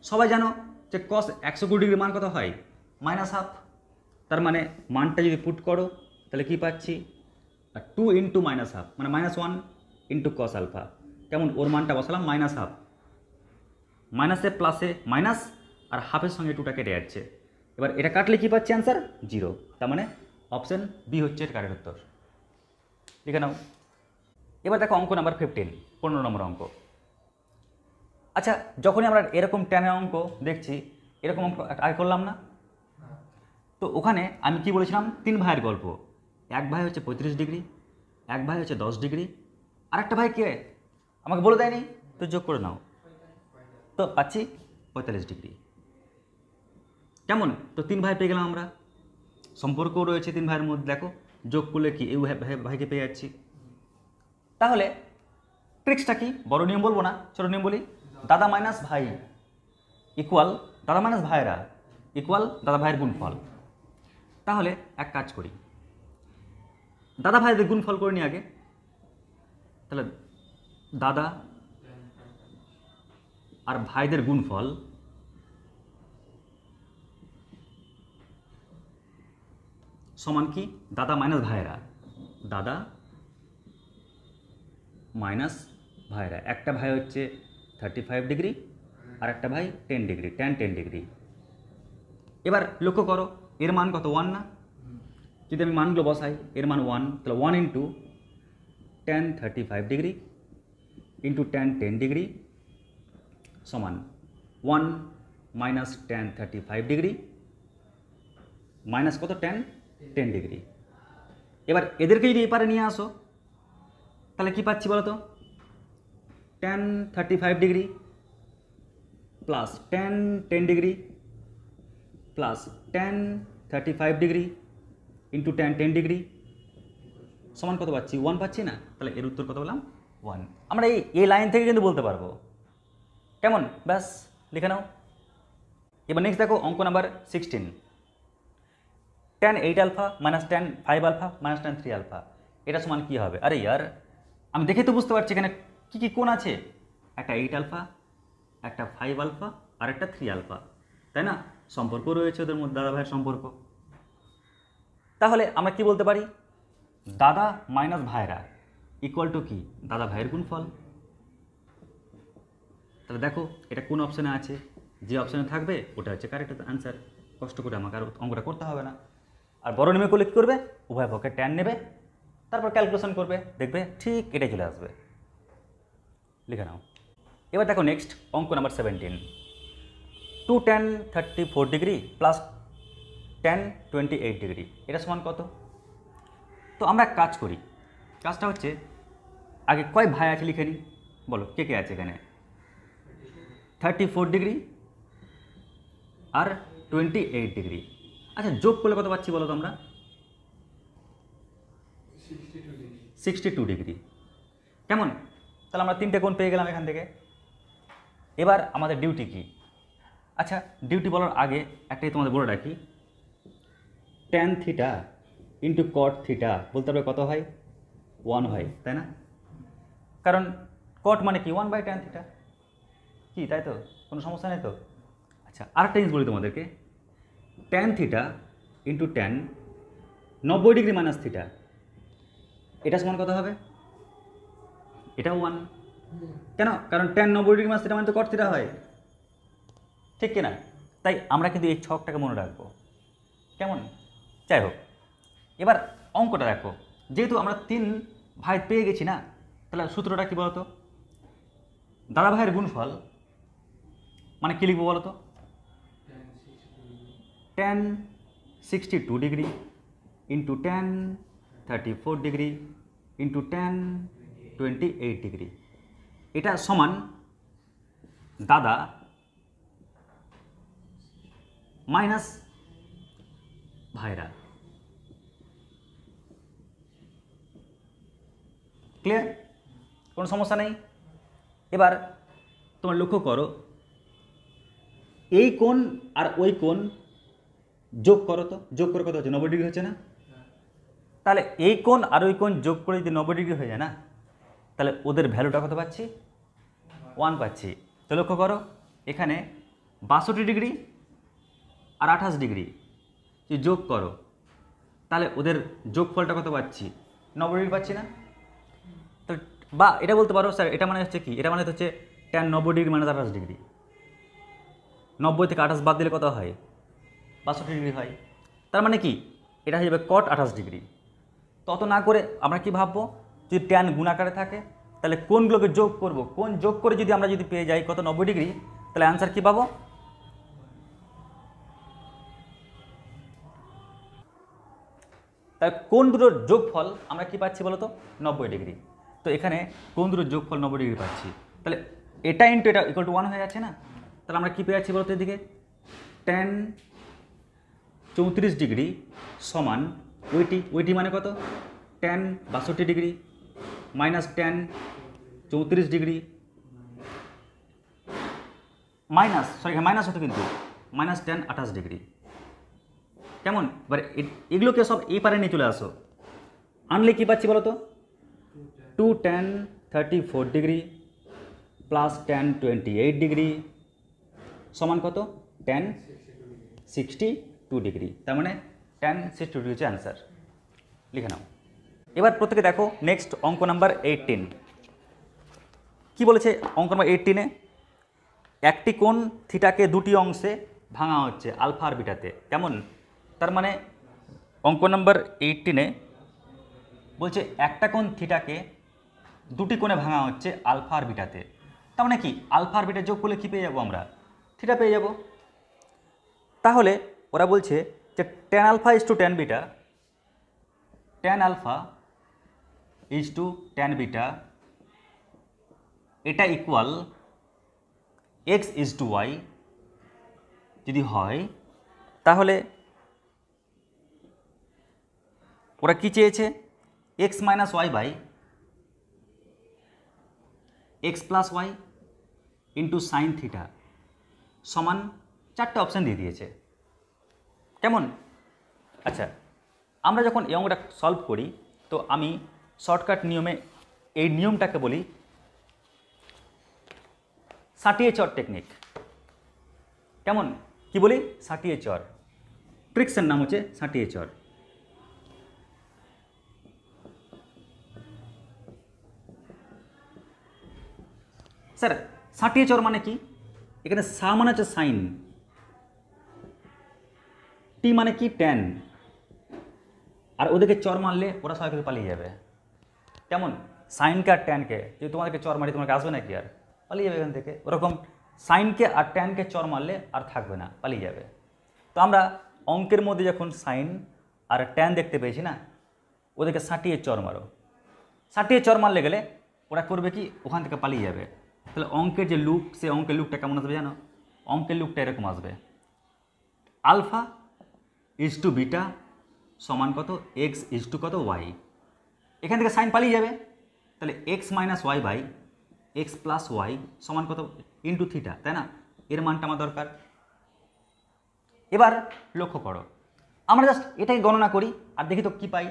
সবাই জানো যে cos 120 ডিগ্রি মান কত হয় -1/2। তার মানে মানটা যদি পুট করো তাহলে কি পাচ্ছি 2 ইন্টু -1/2 মানে -1 ইন্টু cos আলফা। কেমন, ওর মানটা বসালাম -1/2, মাইনাসে প্লাসে মাইনাস আর হাফের সঙ্গে 2টা কেটে যাচ্ছে। এবার এটা কাটলে কি পাচ্ছি অ্যান্সার 0। তার মানে অপশান বি হচ্ছে এর কারেক্ট উত্তর, লিখে নাও। এবার দেখো অঙ্ক নাম্বার 15, 15 নম্বর অঙ্ক। আচ্ছা, যখনই আমরা এরকম ট্যানের অঙ্ক দেখছি, এরকম অঙ্ক আগে করলাম না, তো ওখানে আমি কি বলেছিলাম 3 ভাইয়ের গল্প। এক ভাই হচ্ছে 35 ডিগ্রি, এক ভাই হচ্ছে 10 ডিগ্রি, আরেকটা ভাই কে আমাকে বলে দেয়নি, তো যোগ করে নাও, তো পাচ্ছি 45 ডিগ্রি। কেমন, তো 3 ভাই পেয়ে গেলাম আমরা, সম্পর্কও রয়েছে 3 ভাইয়ের মধ্যে, দেখো যোগ করলে কি এই ভাইকে পেয়ে যাচ্ছি। তাহলে ট্রিক্সটা কি? বড় নিয়ম বলবো না, ছোটো নিয়ম বলি। দাদা মাইনাস ভাই ইকুয়াল দাদা মাইনাস ভাইরা ইকুয়াল দাদা ভাইয়ের গুণফল। তাহলে এক কাজ করি, দাদা ভাইদের গুণফল করে নিই আগে। তাহলে দাদা আর ভাইদের গুণফল সমান কি দাদা মাইনাস ভাইয়েরা, দাদা মাইনাস ভাইয়েরা। একটা ভাই হচ্ছে 35 ডিগ্রি আর একটা ভাই 10 ডিগ্রি, tan 10 ডিগ্রি। এবার লক্ষ্য করো এর মান কত 1 না? যদি আমি মানগুলো বসাই এর মান 1, তাহলে 1 into tan 35 degree into tan 10 degree সমান 1 মাইনাস tan 35 ডিগ্রি মাইনাস কত tan 10 ডিগ্রি। এবার এদেরকে যদি এপারে নিয়ে আসো তাহলে কি পাচ্ছি বলো তো? tan 35 degree plus tan 10 degree plus tan 35 degree into tan 10 degree সমান কত পাচ্ছি? 1 পাচ্ছি না? তাহলে এর উত্তর কত বললাম? 1। আমরা এই লাইন থেকে কিন্তু বলতে পারবো। কেমন? ব্যাস লিখে নাও। এবার নেক্সট দেখো অঙ্ক number 16, tan 8 alpha minus tan 5 alpha minus tan 3 alpha এটা সমান কী হবে? আরে ইয়ার আমি দেখে তো বুঝতে পারছি এখানে কী কী কোণ আছে, একটা 8 আলফা, একটা 5 আলফা আর একটা 3 আলফা, তাই না? সম্পর্ক রয়েছে ওদের মধ্যে, দাদা ভাইয়ের সম্পর্ক। তাহলে আমরা কি বলতে পারি? দাদা মাইনাস ভাইরা ইকুয়াল টু কি? দাদা ভাইয়ের গুণফল। তাহলে দেখো এটা কোন অপশানে আছে, যে অপশানে থাকবে ওটা হচ্ছে কারেক্ট আনসার। কষ্ট করে আমাকে আর অঙ্কটা করতে হবে না। আর বড় নেমে করলে কী করবে? উভয় পক্ষে ট্যান নেবে, তারপর ক্যালকুলেশন করবে, দেখবে ঠিক এটাই চলে আসবে। লিখে নাও। এবার দেখো নেক্সট অঙ্ক number 17, 2 tan 34 degree plus tan 28 degree এটা সমান কত? তো আমরা এক কাজ করি, কাজটা হচ্ছে আগে কয় ভাই আছে লিখে নিই। বলো কে কে আছে এখানে? 34 ডিগ্রি আর 28 ডিগ্রি। আচ্ছা যোগ করলে কত পাচ্ছি বলো তো আমরা? 62 ডিগ্রি। কেমন? তাহলে আমরা তিনটে কোণ পেয়ে গেলাম এখান থেকে। এবার আমাদের ডিউটি কি? আচ্ছা ডিউটি বলার আগে একটাই তোমাদের বলে রাখি, tan theta into cot theta বলতে পারবে কত হয়? 1 হয়, তাই না? কারণ cot মানে কি? 1/tan থিটা, কি তাই তো? কোনো সমস্যা নেই তো? আচ্ছা আরেকটা জিনিস বলি তোমাদেরকে, tan theta into tan 90 degree minus theta এটা সমান কত হবে? এটাও 1। কেন? কারণ tan 90 ডিগ্রি মাইনাস থিটা মানে তো cot থিটা হয়, ঠিক কিনা? তাই আমরা কিন্তু এই ছকটাকে মনে রাখবো। কেমন? যাই হোক, এবার অঙ্কটা দেখো, যেহেতু আমরা 3 ভাই পেয়ে গেছি না, তাহলে সূত্রটা কী বলতো? দাদা ভাইয়ের গুণফল মানে কী লিখবো বলতো? tan 62 degree into tan 34 degree into tan 28 degree এটা সমান দাদা মাইনাস ভাইরা। ক্লিয়ার? কোনো সমস্যা নেই। এবার তোমরা লক্ষ্য করো, এই কোণ আর ওই কোণ যোগ করো তো, যোগ করে কত হচ্ছে? 90 ডিগ্রি হচ্ছে না? তাহলে এই কোণ আর ওই কোণ যোগ করে যদি 90 ডিগ্রি হয়ে যায় না, তাহলে ওদের ভ্যালুটা কত পাচ্ছি? 1 পাচ্ছি। তো লক্ষ্য করো এখানে 62 ডিগ্রি আর 28 ডিগ্রি যদি যোগ করো তাহলে ওদের যোগফলটা কত পাচ্ছি? 90 ডিগ্রি পাচ্ছি না? তো বা এটা বলতে পারো স্যার এটা মানে হচ্ছে কি? এটা মানে হচ্ছে tan 90 ডিগ্রি মানে 28 ডিগ্রি। 90 থেকে 28 বাদ দিলে কত হয়? 62 ডিগ্রি হয়। তার মানে কি? এটা হয়ে যাবে cot 28 ডিগ্রি। তত না করে আমরা কি ভাববো, যদি ট্যান গুণাকারে থাকে তাহলে কোনগুলোকে যোগ করব, কোন যোগ করে যদি আমরা যদি পেয়ে যাই কত? 90 ডিগ্রি, তাহলে অ্যান্সার কী পাবো? তাই কোন দুটোর যোগফল আমরা কি পাচ্ছি বলো তো? 90 ডিগ্রি। তো এখানে কোন দুটোর যোগফল 90 ডিগ্রি পাচ্ছি, তাহলে এটা ইন্টু এটা ইকুয়াল টু 1 হয়ে যাচ্ছে না? তাহলে আমরা কী পেয়ে যাচ্ছি বলো তো এদিকে? tan 34 ডিগ্রি সমান ওইটি মানে কত? tan 62 degree minus tan 34 degree minus minus হতো কিন্তু মাইনাস tan 28 ডিগ্রি। কেমন? এবার এগুলোকে সব এই পারে নিয়ে চলে আসো, আনলে কী পাচ্ছি বলো তো? 2 tan 34 degree plus tan 28 degree সমান কত? Tan 62 degree. তার মানে ট্যান 62 ডিগ্রি হচ্ছে অ্যান্সার। লিখে নাও। এবার প্রত্যেকে দেখো নেক্সট অঙ্ক নাম্বার 18। কি বলেছে অঙ্ক নাম্বার 18-এ? একটি কোণ থিটাকে দুটি অংশে ভাঙা হচ্ছে আলফা আর বিটাতে। কেমন? তার মানে অঙ্ক নাম্বার 18-এ বলছে একটা কোণ থিটাকে দুটি কোণে ভাঙা হচ্ছে আলফা আর বিটাতে। তার মানে কি? আলফা আর বিটা যোগ করলে কী পেয়ে যাবো আমরা? থিটা পেয়ে যাব। তাহলে ওরা বলছে যে tan alpha is to tan beta, tan alpha is to tan beta, এটা equal x is to y যদি হয়, তাহলে ওরা কি চেয়েছে? X minus Y by x plus y into sine theta সমান 4টে অপশান দিয়ে দিয়েছে। কেমন? আচ্ছা, আমরা যখন এই অঙ্কটা সলভ করি তো আমি শর্টকাট নিয়মে এই নিয়মটাকে বলি সাটিয়ে চর টেকনিক। কেমন? কি বলি? সাটিয়ে চর। ট্রিক্সের নাম হচ্ছে সাটিয়ে চর। স্যার সাটিয়ে চর মানে কি? এখানে সা মানে হচ্ছে সাইন, টি মানে কি? ট্যান, আর ওদেরকে চর মারলে ওরা সবাই কিছু পালিয়ে যাবে। কেমন? সাইনকে আর ট্যানকে যদি তোমাদেরকে চর মারি তোমাকে আসবে নাকি? আর পালিয়ে যাবে এখান থেকে। ওরকম সাইনকে আর ট্যানকে চর মারলে আর থাকবে না, পালিয়ে যাবে। তো আমরা অঙ্কের মধ্যে যখন সাইন আর ট্যান দেখতে পেয়েছি না, ওদেরকে সাটিয়ে চর মারো। সাটিয়ে চর মারলে গেলে ওরা করবে কি? ওখান থেকে পালিয়ে যাবে। তাহলে অঙ্কের যে লুক, সে অঙ্কের লুকটা কেমন আসবে জানো? অঙ্কের লুকটা এরকম আসবে, আলফা ইজ টু বিটা সমান কত? এক্স ইজ টু কত? ওয়াই। এখান থেকে সাইন পালিয়ে যাবে, তাহলে X minus Y by x plus Y সমান কত? ইন্টু থিটা, তাই না? এর মানটা আমার দরকার। এবার লক্ষ্য করো, আমরা জাস্ট এটাকে গণনা করি আর দেখি তো কী পাই।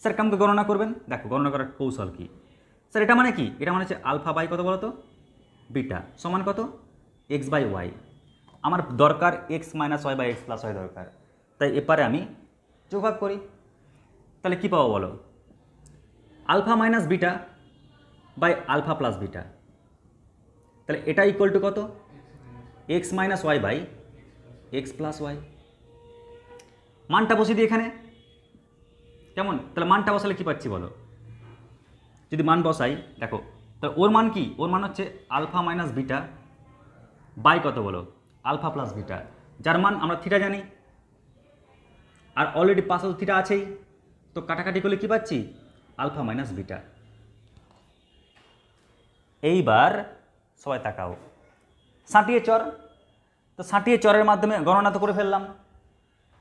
স্যার কেমন গণনা করবেন? দেখো গণনা করার কৌশল কী। স্যার এটা মানে কি? এটা মানে হচ্ছে আলফা বাই কত বলো তো? বিটা সমান কত? X by Y. আমার দরকার X minus Y by x plus Y দরকার, তাই এপারে আমি যোগভাগ করি। তাহলে কী পাবো বলো? Alpha minus beta by alpha plus beta, তাহলে এটা ইকুয়াল টু কত? X minus Y by x plus Y. মানটা বসিয়ে দিই এখানে। কেমন? তাহলে মানটা বসালে কী পাচ্ছি বলো? যদি মান বসাই, দেখো তাহলে ওর মান কি? ওর মান হচ্ছে আলফা মাইনাস বিটা বাই কত বলো? আলফা প্লাস বিটা, যার মান আমরা থিটা জানি, আর অলরেডি পাশে তো থিটা আছেই, তো কাটাকাটি করলে কী পাচ্ছি? Alpha minus beta. এইবার সবাই তাকাও, সাঁটিয়ে চর। তো সাঁটিয়ে চরের মাধ্যমে গণনা তো করে ফেললাম।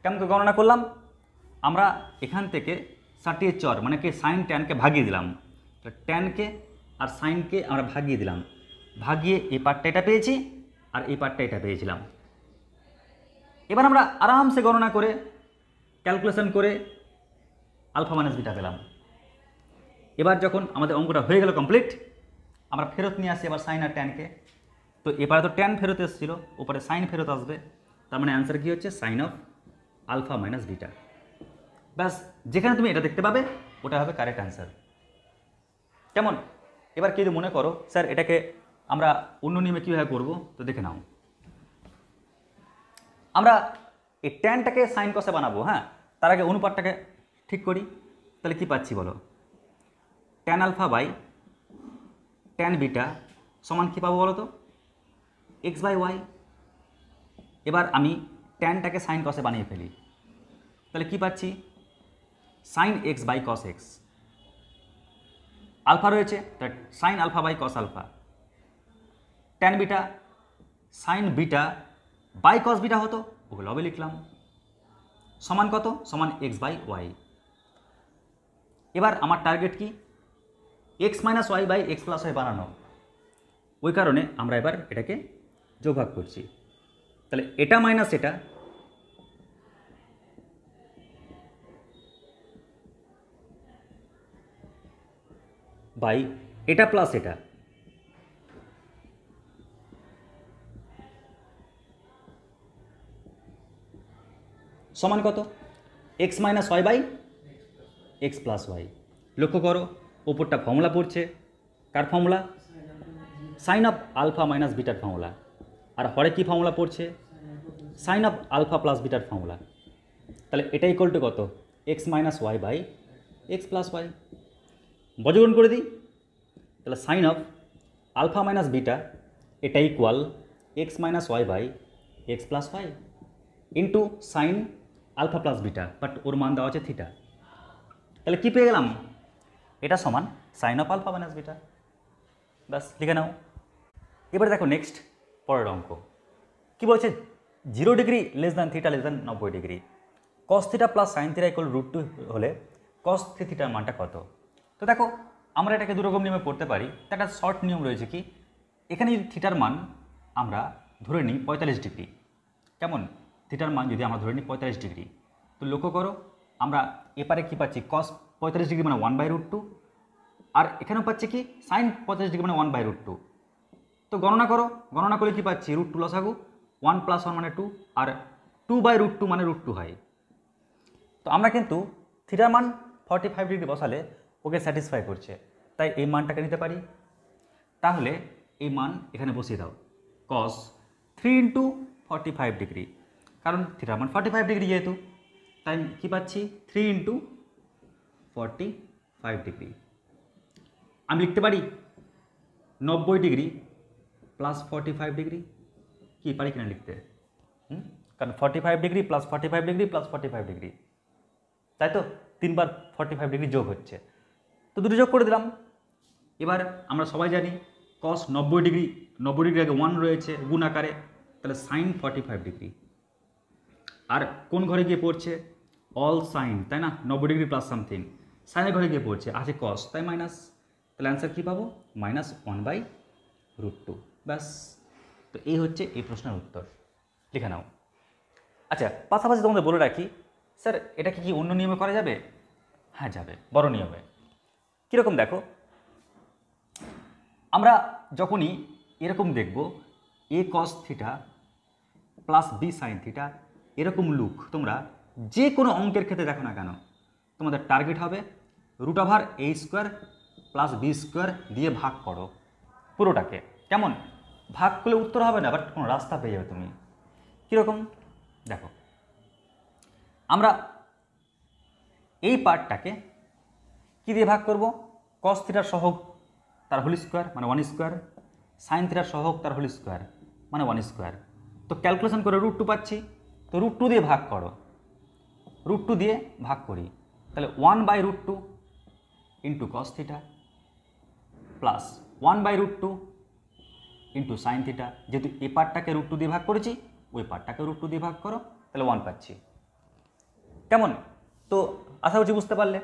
কেমন করে গণনা করলাম? আমরা এখান থেকে সাঁটিয়ে চর মানে কি? সাইন ট্যানকে ভাগিয়ে দিলাম। ট্যানকে আর সাইনকে আমরা ভাগিয়ে দিলাম, ভাগিয়ে এই পার্টটা এটা পেয়েছি আর এই পার্টটা এটা পেয়েছিলাম। এবার আমরা আরামসে গণনা করে ক্যালকুলেশন করে আলফা মাইনাস বিটা পেলাম। এবার যখন আমাদের অঙ্কটা হয়ে গেল কমপ্লিট, আমরা ফেরত নিয়ে আসি এবার সাইন আর ট্যানকে। তো এবারে তো ট্যান ফেরত এসেছিলো, ওপরে সাইন ফেরত আসবে, তার মানে অ্যান্সার কী হচ্ছে? Sine of alpha minus beta. ব্যাস, যেখানে তুমি এটা দেখতে পাবে ওটা হবে কারেক্ট অ্যান্সার। কেমন? এবার কি মনে করো স্যার এটাকে আমরা অন্য নিয়মে কীভাবে করবো, তো দেখে নাও। আমরা এই ট্যানটাকে সাইন কষে বানাবো, হ্যাঁ, তার আগে অনুপাতটাকে ঠিক করি। তাহলে কি পাচ্ছি বলো? Tan alpha by tan beta সমান কী পাবো বলো তো? X by Y. এবার আমি ট্যানটাকে সাইন কষে বানিয়ে ফেলি, তাহলে কি পাচ্ছি? Sine X by cos X. Alpha রয়েছে, তাই sine alpha by cos alpha. Tan beta sine beta by cos beta হতো, ওগুলো হবে লিখলাম, সমান কত? সমান এক্স বাই ওয়াই। এবার আমার টার্গেট কি? X minus Y by x plus Y বানানো, ওই কারণে আমরা এবার এটাকে যোগভাগ করছি। তাহলে এটা মাইনাস এটা, বাই এটা প্লাস এটা, সমান কত? X minus Y by x plus y. লক্ষ্য করো ওপরটা ফর্মুলা পড়ছে, কার formula? Sine of alpha minus বিটার ফর্মুলা। আর হরে কী ফর্মুলা পড়ছে? সাইন অফ আলফা প্লাস বিটার ফর্মুলা। তাহলে এটা ইকুয়াল টু কত? X minus Y by x plus y. বর্গমূল করে দিই, তাহলে sine of alpha minus beta এটা equal x minus Y by x plus y into sine alpha plus beta, but ওর মান দেওয়া আছে থিটা। তাহলে কী পেয়ে গেলাম? এটা সমান sine of alpha minus beta. ব্যাস লিখে নাও। এবারে দেখো নেক্সট পরের অঙ্ক কী বলছে? 0 degree less than theta less than 90 degree, কস theta plus sine theta equal √2 হলে কস থিটার মানটা কত? তো দেখো আমরা এটাকে দুরকম নিয়মে পড়তে পারি। তো একটা শর্ট নিয়ম রয়েছে কি, এখানে যদি থিটার মান আমরা ধরে নিই 45 ডিগ্রি, কেমন? থিটার মান যদি আমরা ধরে নিই 45 ডিগ্রি, তো লক্ষ্য করো আমরা এপারে কী পাচ্ছি? কস 45 ডিগ্রি মানে 1/√2, আর এখানেও পাচ্ছি কি সাইন 45 ডিগ্রি মানে 1/√2। তো গণনা করো, গণনা করে কী পাচ্ছি? √2 লসাগু, 1 + 1 মানে 2, আর 2/√2 মানে √2 হয়। তো আমরা কিন্তু থিটার মান 45 ডিগ্রি বসালে ওকে স্যাটিসফাই করছে, তাই এই মানটাকে নিতে পারি। তাহলে এই মান এখানে বসিয়ে দাও, কস 3 × 45 ডিগ্রি, কারণ থিটার মান 45 ডিগ্রি যেহেতু, তাই কী পাচ্ছি? 3 × 45 ডিগ্রি। আমি লিখতে পারি 90 ডিগ্রি প্লাস 45 ডিগ্রি, কি পারি কিনা লিখতে? কারণ 45 degree plus 45 degree plus 45 degree, তাই তো 3 বার 45 ডিগ্রি যোগ হচ্ছে, তো দুটো যোগ করে দিলাম। এবার আমরা সবাই জানি কস 90 ডিগ্রি, 90 ডিগ্রি আগে 1 রয়েছে গুণ আকারে, তাহলে সাইন 45 ডিগ্রি। আর কোন ঘরে গিয়ে পড়ছে? অল সাইন, তাই না? 90 ডিগ্রি প্লাস সামথিং, সাইনের ঘরে গিয়ে পড়ছে, আছে কস, তাই মাইনাস। তাহলে অ্যান্সার কী পাবো? -1/√2। ব্যাস, তো এই হচ্ছে এই প্রশ্নের উত্তর। লিখে নাও। আচ্ছা, পাশাপাশি তোমাদের বলে রাখি, স্যার এটা কি অন্য নিয়মে করা যাবে? হ্যাঁ যাবে, বড় নিয়মে। কীরকম দেখো, আমরা যখনই এরকম দেখব a cos theta plus b sine theta, এরকম লুক তোমরা যে কোনো অঙ্কের ক্ষেত্রে দেখো না কেন, তোমাদের টার্গেট হবে √a² প্লাস b² দিয়ে ভাগ করো পুরোটাকে। কেমন? ভাগ করলে উত্তর হবে না, বাট কোনো রাস্তা পেয়ে যাবে তুমি। কীরকম দেখো, আমরা এই পার্টটাকে কী দিয়ে ভাগ করব? কস থিটার সহগ তার হোল স্কোয়ার মানে 1², সাইন থিটার সহগ তার হোল স্কোয়ার মানে 1²। তো ক্যালকুলেশন করে √2 পাচ্ছি, তো √2 দিয়ে ভাগ করো, √2 দিয়ে ভাগ করি, তাহলে 1/√2 into cos theta plus 1/√2 into sine theta. যেহেতু এই পার্টটাকে √2 দিয়ে ভাগ করেছি, ওই পার্টটাকে √2 দিয়ে ভাগ করো, তাহলে 1 পাচ্ছি। কেমন? তো আশা করছি বুঝতে পারলে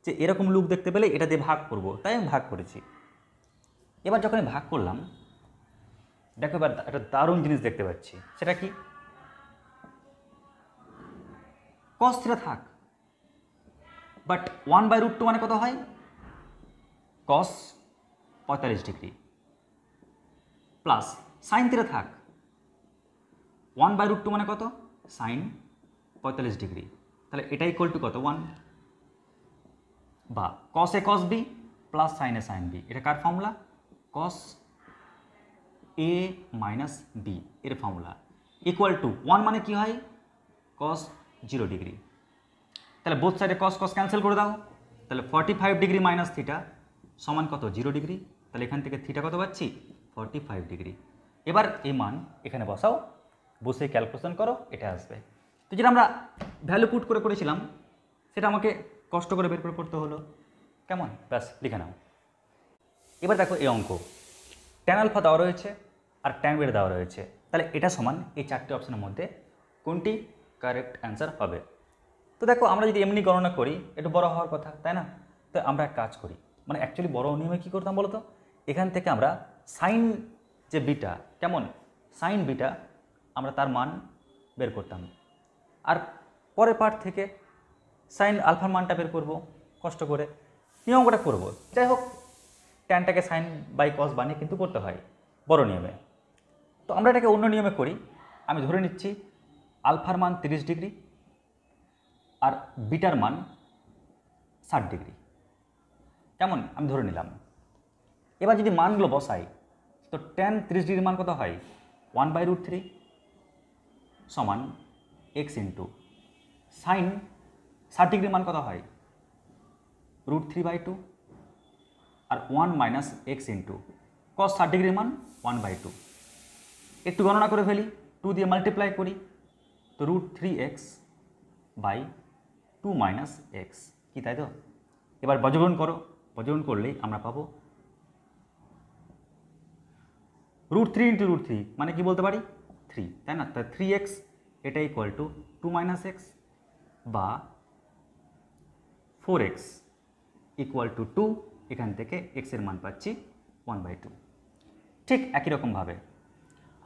যে এরকম লুক দেখতে পেলে এটা দিয়ে ভাগ করব, তাই আমি ভাগ করেছি। এবার যখন আমি ভাগ করলাম, দেখো এবার একটা দারুণ জিনিস দেখতে পাচ্ছি, সেটা কি? কস থিটা থাক, বাট 1/√2 মানে কত হয়? Cos 45 degree plus sine theta থাক, 1/√2 মানে কত? Sine 45 degree. তাহলে এটা ইকুয়াল টু কত? 1, বা cos A cos B plus sine A sine B. এটা কার formula? Cos A minus B এর ফর্মুলা, ইকুয়াল টু 1 মানে কি হয়? কস 0 ডিগ্রি। তাহলে বোথ সাইডে কস কস ক্যান্সেল করে দাও, তাহলে 45 ডিগ্রি মাইনাস থিটা সমান কত? 0 ডিগ্রি। তাহলে এখান থেকে থিটা কত পাচ্ছি? 45 ডিগ্রি। এবার এই মান এখানে বসাও, বসে ক্যালকুলেশন করো, এটা আসবে। তো যেটা আমরা ভ্যালু পুট করে করেছিলাম, সেটা আমাকে কষ্ট করে বের করে পড়তে হলো। কেমন? ব্যাস লিখে নাও। এবার দেখো এই অঙ্ক, ট্যান আলফা দেওয়া রয়েছে আর ট্যান বিটা দেওয়া রয়েছে, তাহলে এটা সমান এই 4টে অপশনের মধ্যে কোনটি কারেক্ট অ্যান্সার হবে? তো দেখো আমরা যদি এমনি গণনা করি একটু বড় হওয়ার কথা, তাই না? তো আমরা এক কাজ করি, মানে অ্যাকচুয়ালি বড় নিয়মে কী করতাম বলো তো? এখান থেকে আমরা সাইন যে বিটা, কেমন? সাইন বিটা আমরা তার মান বের করতাম, আর পরের পার্ট থেকে সাইন আলফার মানটা বের করব কষ্ট করে, নিয়মটা করব। যাই হোক, ট্যানটাকে সাইন বাই কস বানিয়ে কিন্তু করতে হয় বড় নিয়মে। তো আমরা এটাকে অন্য নিয়মে করি। আমি ধরে নিচ্ছি আলফার মান 30 ডিগ্রি, আর বিটার মান 60 ডিগ্রি। কেমন, আমি ধরে নিলাম। এবার যদি মানগুলো বসাই তো tan 30 ডিগ্রির মান কত হয়, 1/√3 সমান এক্স ইন্টু সাইন 60 ডিগ্রির মান কত হয়, √3/2 আর 1 মাইনাস এক্স ইন্টু কস 60 ডিগ্রির মান 1/2। একটু গণনা করে ফেলি, 2 দিয়ে মাল্টিপ্লাই করি তো √3x/2 মাইনাস এক্স, কি তাই তো? এবার বর্গমূল করো, বর্গমূল করলেই আমরা পাবো √3 ইন্টু √3 মানে কি বলতে পারি 3, তাই না? তাই 3x এটা ইকুয়াল টু 2 মাইনাস এক্স বা 4x ইকুয়াল টু 2, এখান থেকে x এর মান পাচ্ছি 1/2। ঠিক একই রকমভাবে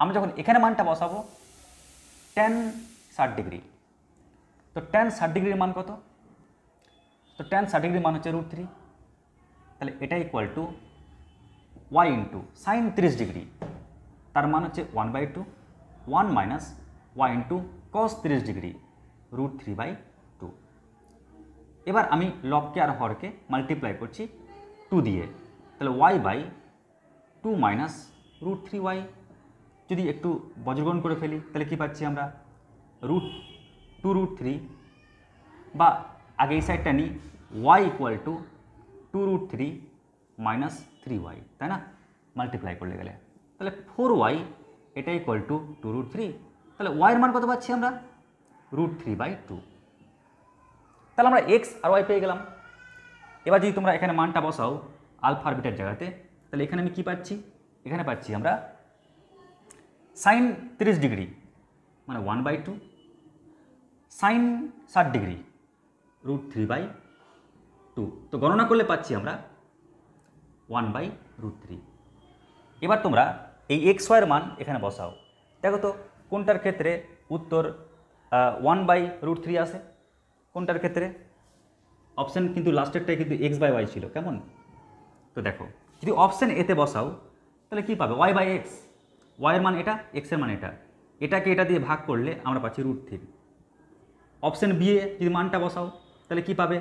আমি যখন এখানে মানটা বসাবো tan 60 ডিগ্রি, তো tan 60 ডিগ্রির মান কত, তো tan 60 ডিগ্রির মান হচ্ছে √3, তাহলে এটা equal two y into sign 30 degree, তার মান হচ্ছে 1/2, 1 minus y into cos 30 degree √3/2। এবার আমি লবকে আর হরকে মাল্টিপ্লাই করছি 2 দিয়ে, তাহলে y/2 মাইনাস √3y। যদি একটু বজ্রগ্রহণ করে ফেলি তাহলে কি পাচ্ছি আমরা, √2√3 বা আগে এই সাইডটা নিই, y equal to 2√3 minus 3y, তাই না? মাল্টিপ্লাই করলে গেলে তাহলে 4y এটা ইকুয়াল টু 2√3, তাহলে y এর মান কত পাচ্ছি আমরা, √3/2। তাহলে আমরা x আর y পেয়ে গেলাম। এবার যদি তোমরা এখানে মানটা বসাও আলফা আর বিটার জায়গাতে, তাহলে এখানে আমি কি পাচ্ছি, এখানে পাচ্ছি আমরা সাইন 30 ডিগ্রি মানে 1/2, সাইন 60 ডিগ্রি √3/2। তো গণনা করলে পাচ্ছি আমরা 1/√3। এবার তোমরা এই এক্স ওয়াইয়ের মান এখানে বসাও, দেখো তো কোনটার ক্ষেত্রে উত্তর 1/√3 আসে, কোনটার ক্ষেত্রে? অপশান কিন্তু লাস্টেরটাই কিন্তু x/y ছিল, কেমন? তো দেখো যদি অপশান এতে বসাও তাহলে কি পাবে, y/x, ওয়াইয়ের মান এটা, এক্সের মান এটা, এটাকে এটা দিয়ে ভাগ করলে আমরা পাচ্ছি √3। অপশান বি এ যদি মানটা বসাও তাহলে কি পাবে,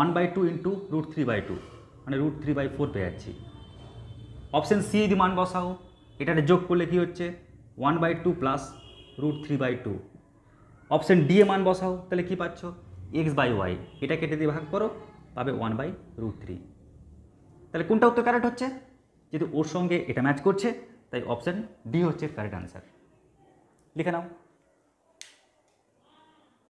1/2 ইন্টু √3/2 মানে √3/4 পেয়ে যাচ্ছি। অপশান সি যদি মান বসাও, এটাতে যোগ করলে কি হচ্ছে 1/2 প্লাস √3/2। অপশান ডি এ মান বসাও তাহলে কি পাচ্ছ, x/y, এটা কেটে দিয়ে ভাগ করো পাবে 1/√3। তাহলে কোনটা উত্তর কারেক্ট হচ্ছে, যেহেতু ওর সঙ্গে এটা ম্যাচ করছে তাই অপশান ডি হচ্ছে কারেক্ট আনসার। লিখে নাও।